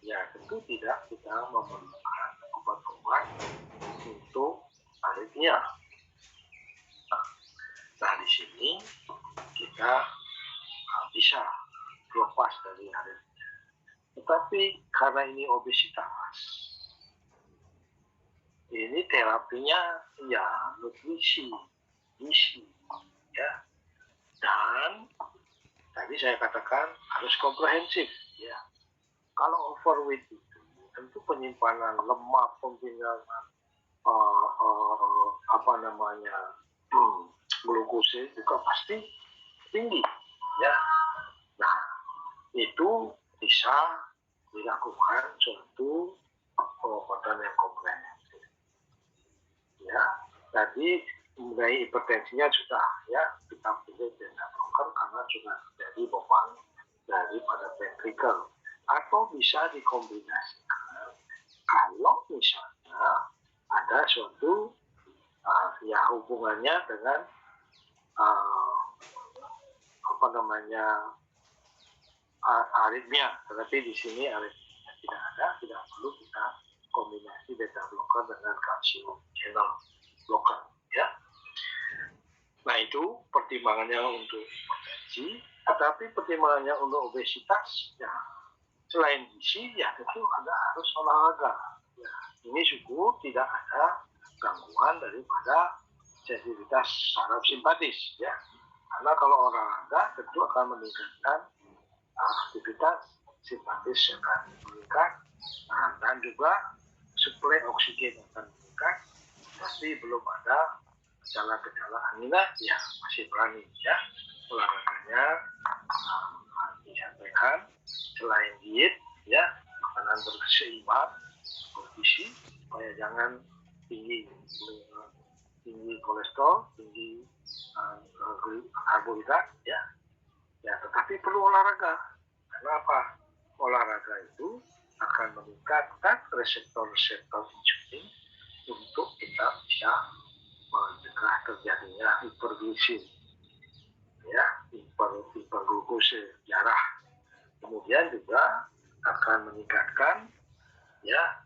ya tentu tidak kita memerlukan obat-obat untuk aritmia. Nah di sini kita bisa lepas dari aritmia. Tetapi karena ini obesitas, ini terapinya ya nutrisi, gizi, ya, dan tadi saya katakan harus komprehensif, ya. Kalau overweight itu tentu penyimpanan lemak, pembinaan glukose juga pasti tinggi, ya. Nah itu bisa dilakukan suatu pengobatan yang komprehensif. Ya, tadi mengenai hipertensinya sudah ya kita pilih beta blocker karena sudah terjadi beban daripada ventricle, atau bisa dikombinasikan kalau misalnya ada suatu ya hubungannya dengan aritmia, tetapi di sini aritmia tidak ada, tidak perlu kita kombinasi beta blocker dengan kalsium channel blocker, ya. Nah itu pertimbangannya untuk hipertensi, tetapi pertimbangannya untuk obesitas, ya selain gizi ya tentu Anda harus olahraga. Ya, ini syukur tidak ada gangguan daripada sensitivitas saraf simpatis ya. Karena kalau olahraga tentu akan meningkatkan aktivitas simpatis akan meningkat, dan juga suplai oksigen akan meningkat, tapi belum ada gejala-gejala angina ya masih berani ya olahraganya. Disampaikan selain diet ya makanan berseimbang bergizi supaya jangan tinggi kolesterol, tinggi karbohidrat ya. Tetapi perlu olahraga. Kenapa? Olahraga itu akan meningkatkan reseptor-reseptor insulin untuk kita bisa mencegah terjadinya hiperglisemia ya, hiperglukose darah. Kemudian juga akan meningkatkan ya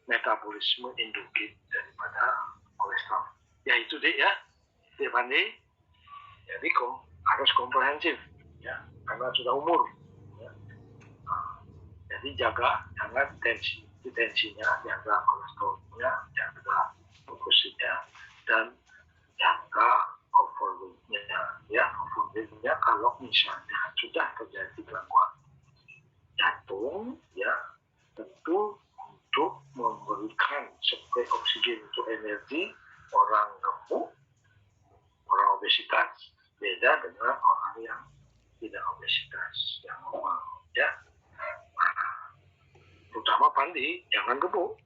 metabolisme endogen daripada kolesterol. Ya itu deh ya, Pandi. Jadi harus komprehensif ya, karena sudah umur. Ya. Jadi jaga jangan tensinya, jaga kolesterolnya, jaga glukosidnya, dan jaga overweightnya ya. Overweightnya kalau misalnya sudah terjadi gangguan jantung ya, tentu untuk memberikan suplai oksigen untuk energi orang gemuk, orang obesitas beda dengan orang yang tidak obesitas yang normal ya. Terutama Pandi jangan gemuk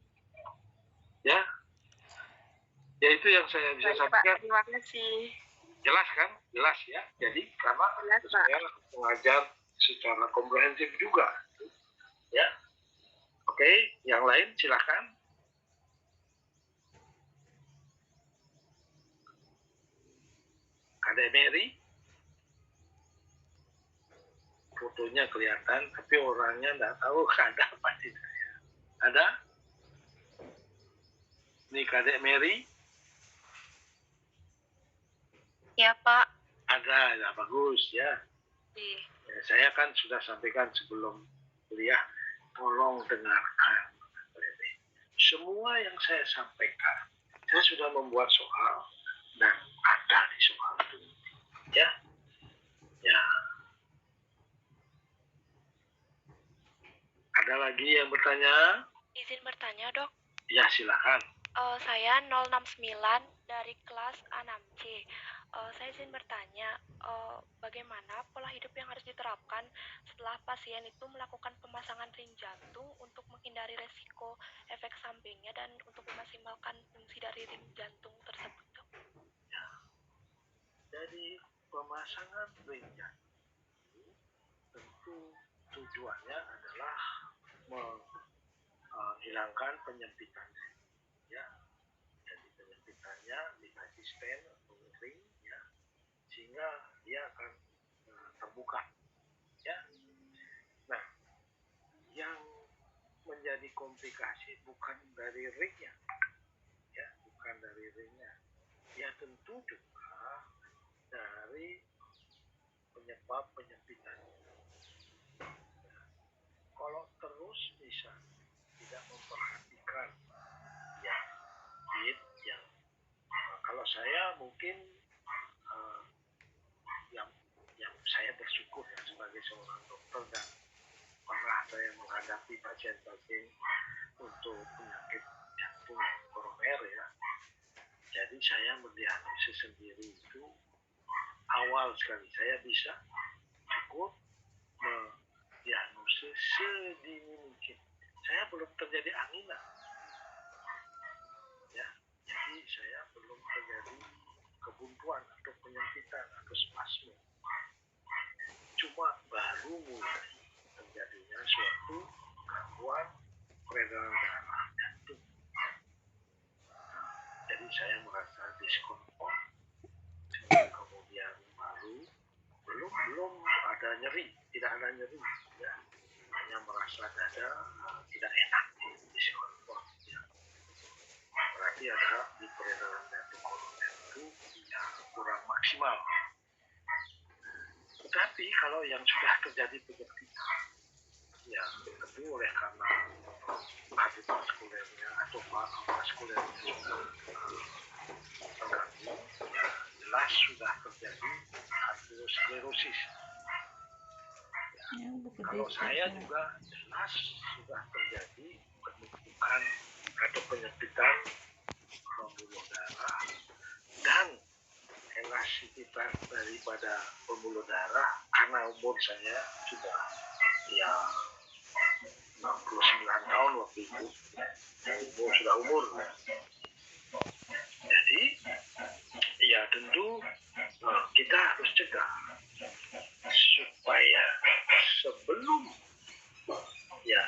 ya. Ya itu yang saya bisa sampaikan. Terima kasih. Jelas kan? Jelas ya. Jadi karena saya mengajar secara komprehensif juga ya. Oke, yang lain silakan. Ada Mary, fotonya kelihatan, tapi orangnya nggak tahu ada apa tidak. Ada? Nih Kadek Mary? Ya Pak. Ada, ya bagus ya. Ya. Saya kan sudah sampaikan sebelum kuliah, tolong dengarkan. Semua yang saya sampaikan, saya sudah membuat soal dan ada di soal itu. Ya. Ya. Ada lagi yang bertanya? Izin bertanya, Dok. Ya, silakan. Saya 069 dari kelas A6C. Saya izin bertanya, bagaimana pola hidup yang harus diterapkan setelah pasien itu melakukan pemasangan ring jantung untuk menghindari resiko efek sampingnya dan untuk memaksimalkan fungsi dari ring jantung tersebut, Dok? Ya. Dari pemasangan ring jantung tentu tujuannya adalah menghilangkan penyempitan ya. Jadi penyempitannya dikasih stent atau ring ya, sehingga dia akan terbuka ya. Nah, yang menjadi komplikasi bukan dari ringnya ya, bukan dari ringnya ya, tentu juga dari penyebab penyempitan. Kalau terus bisa tidak memperhatikan ya diet yang kalau saya mungkin yang saya bersyukur ya sebagai seorang dokter dan pernah saya menghadapi pasien-pasien untuk penyakit jantung koroner ya. Jadi saya mendiagnosis sendiri itu awal sekali saya bisa cukup mendiagnosis sedini mungkin. Saya belum terjadi angina ya, jadi saya belum terjadi kebuntuan atau penyempitan atau spasme. Cuma baru mulai terjadinya suatu gangguan peredaran darah jantung. Jadi saya merasa diskomfort. Kemudian baru belum ada nyeri, tidak ada nyeri ya. Hanya merasa dada tidak enak, diskomfort ya. Berarti ada di peredaran jantung koroner itu ya, kurang maksimal. Tetapi kalau yang sudah terjadi penyempitan ya tapi oleh karena kardiovaskulernya atau vaskuler itu terganggu, ya jelas sudah terjadi arteriosklerosis. Ya, buku Kalau desa, saya Kak. juga jelas sudah terjadi penumpukan atau penyempitan pembuluh darah dan elastisitas daripada pembuluh darah karena umur saya sudah ya 69 tahun waktu itu, sudah umur. Jadi ya tentu kita harus cegah supaya sebelum ya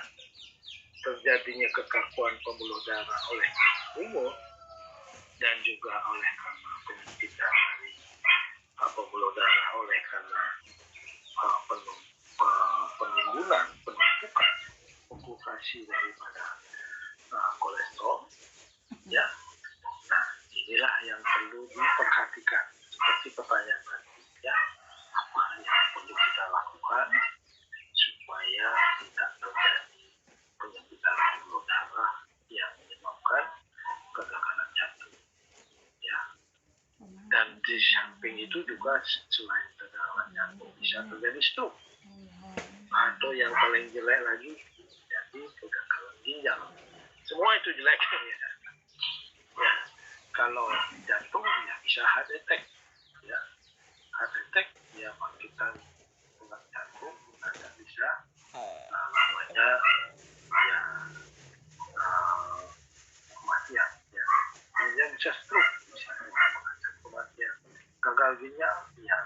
terjadinya kekakuan pembuluh darah oleh umur dan juga oleh karena penyempitan dari pembuluh darah oleh karena penimbunan penumpukan okupasi daripada kolesterol, ya. Nah, inilah yang perlu diperhatikan seperti pertanyaan tadi, ya. Apa yang perlu kita lakukan supaya tidak terjadi penyempitan pembuluh darah yang menyebabkan kegagalan jantung, ya. Dan di samping itu juga selain kegagalan jantung bisa terjadi stroke atau yang paling jelek lagi jadi kegagalan ginjal. Semua itu jelek ya. Ya, kalau jantung ya bisa heart attack, ya. Heart attack ya bangkitan tulang jantung ada bisa namanya ya kematian, ya. Kemudian bisa stroke, bisa mengancam kematian. Gagal ginjal ya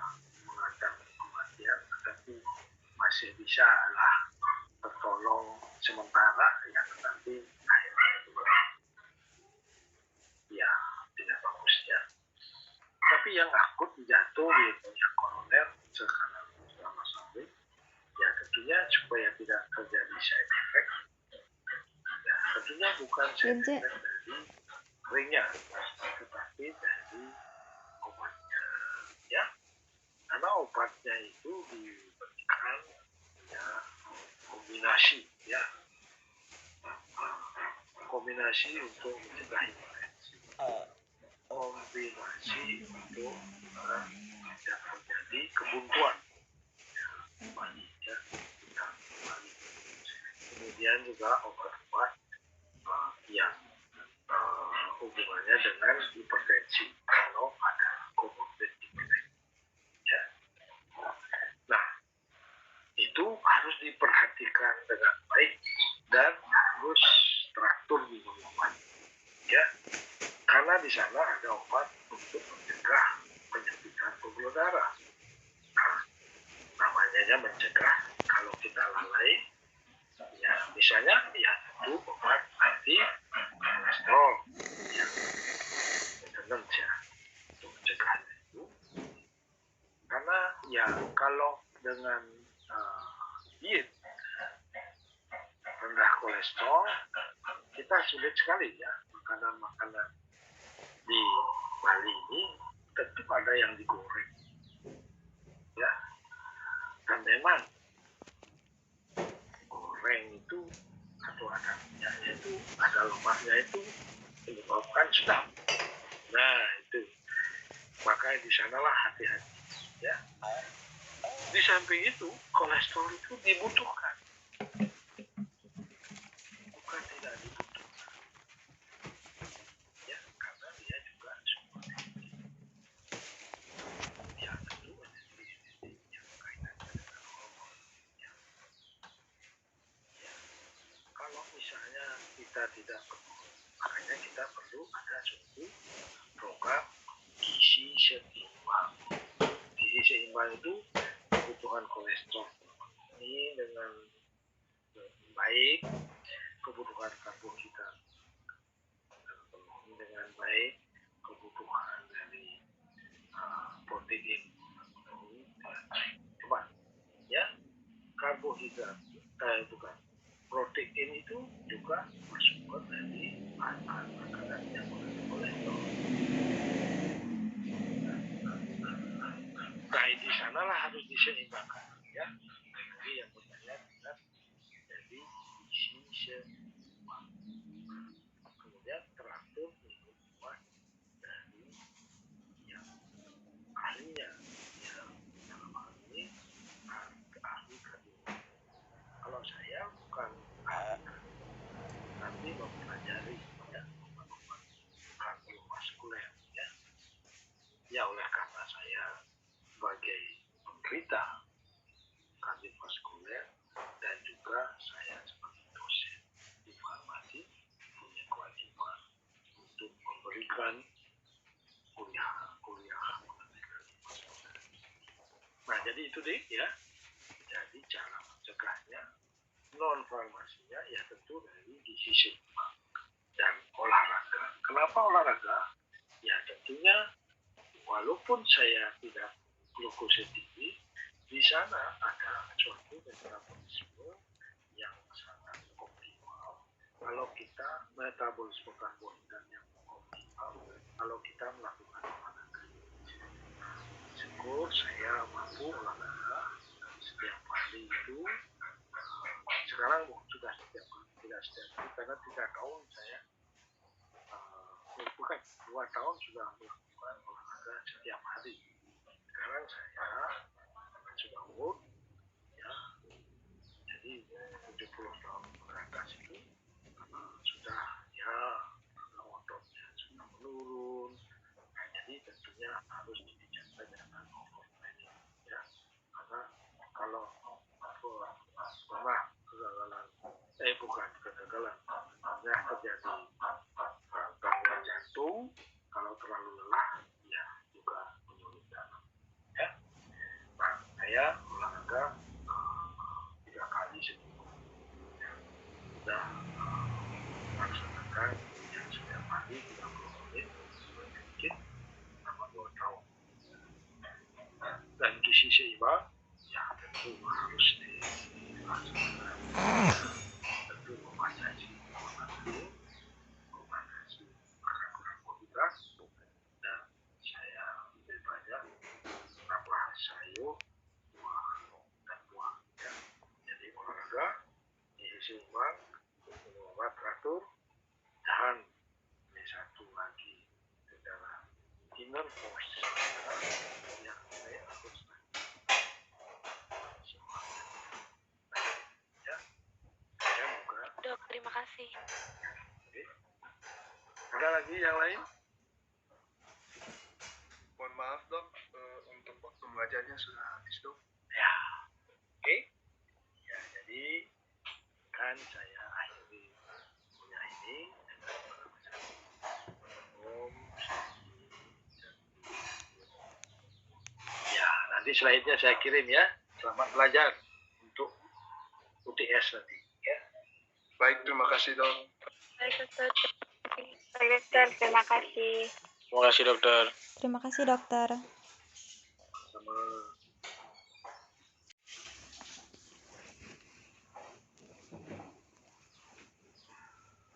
mengancam kematian, tapi masih bisa lah tertolong sementara, ya, tetapi akhirnya juga ya tidak bagus, ya. Tapi yang akut jantung yang koroner sekarang selama sampai ya tentunya supaya tidak terjadi side effect, ya tentunya bukan side effect dari ringnya tetapi dari obatnya, ya, karena obatnya itu diberikan ya kombinasi, ya, kombinasi untuk mencegah hipertensi, kombinasi untuk tidak terjadi kebuntuan, ya, kemudian juga obat-obat yang hubungannya dengan hipertensi kalau ada komorbid hipertensi, ya. Nah, itu harus diperhatikan dengan baik dan harus teratur minum obat, ya, karena di sana ada obat untuk mencegah penyempitan pembuluh darah. Nah, namanya mencegah. Kalau kita lalai, ya misalnya ya itu obat anti kolesterol, ya, maintenance, ya, untuk mencegah itu. Karena ya kalau dengan diet rendah kolesterol kita sulit sekali, ya. Makanan-makanan di Bali ini tentu ada yang digoreng, ya, dan memang goreng itu atau ada minyaknya itu ada lemaknya itu menyebabkan sedap. Nah itu makanya di sanalah hati-hati, ya. Di samping itu kolesterol itu dibutuhkan, bukan tidak dibutuhkan, ya, karena dia juga sumber energi, ya, tentu energi yang kaitannya dengan hormon, ya. Ya, kalau misalnya kita tidak perlu, makanya kita perlu ada suatu program gizi seimbang. Gizi seimbang itu kebutuhan kolesterol ini dengan baik, kebutuhan karbohidrat dengan baik, kebutuhan dari protein coba, ya, karbohidrat bukan protein itu juga bersumber dari bahan makanan yang mengandung kolesterol. Nah, di sanalah harus diseimbangkan, ya. Jadi yang bertanya dengan ya oleh karena saya sebagai penderita kardiovaskuler dan juga saya sebagai dosen di farmasi punya kewajiban untuk memberikan kuliah mengenai kardiovaskuler. Nah, jadi itu deh ya. Jadi cara mencegahnya non farmasinya ya tentu dari gizi seimbang dan olahraga. Kenapa olahraga? Ya tentunya walaupun saya tidak glukosa tinggi, di sana ada suatu metabolisme yang sangat optimal. Kalau kita metabolisme karbohidrat yang optimal, kalau kita melakukan olahraga. Syukur saya mampu olahraga setiap hari itu. Sekarang sudah setiap hari, tidak setiap hari karena 3 tahun saya bukan 2 tahun sudah melakukan olahraga setiap hari. Sekarang saya sudah umur ya, jadi 70 tahun ke atas itu sudah ya ototnya sudah menurun. Nah, jadi tentunya harus dijaga dengan overtraining ya, karena kalau pernah kegagalan bukan kegagalan ya terjadi gangguan jantung kalau terlalu lelah ya juga menyulitkan ya. Nah, saya olahraga 3 kali seminggu ya. Sudah melaksanakan yang setiap hari 30 menit sedikit selama 2 tahun. Dan gizi seimbang ya tentu harus dilaksanakan. Tentu membatasi karbohidrat dan saya lebih banyak tambah sayur, buah dan buah ya. Jadi olahraga gizi seimbang, minum obat teratur, dan ini satu lagi adalah inner force ya, saya harus semangat ya. Saya juga Dok, terima kasih. oke. Ada lagi yang lain? Mohon maaf dok, untuk waktu mengajarnya sudah habis dok. Ya, oke. Ya, jadi kan saya akhiri kuliah ini dengan Om ya, nanti slide-nya saya kirim ya. Selamat belajar untuk UTS nanti ya. Baik, terima kasih dok. Baik, dokter. Baik, dokter. Terima kasih. Terima kasih dokter. Terima kasih dokter.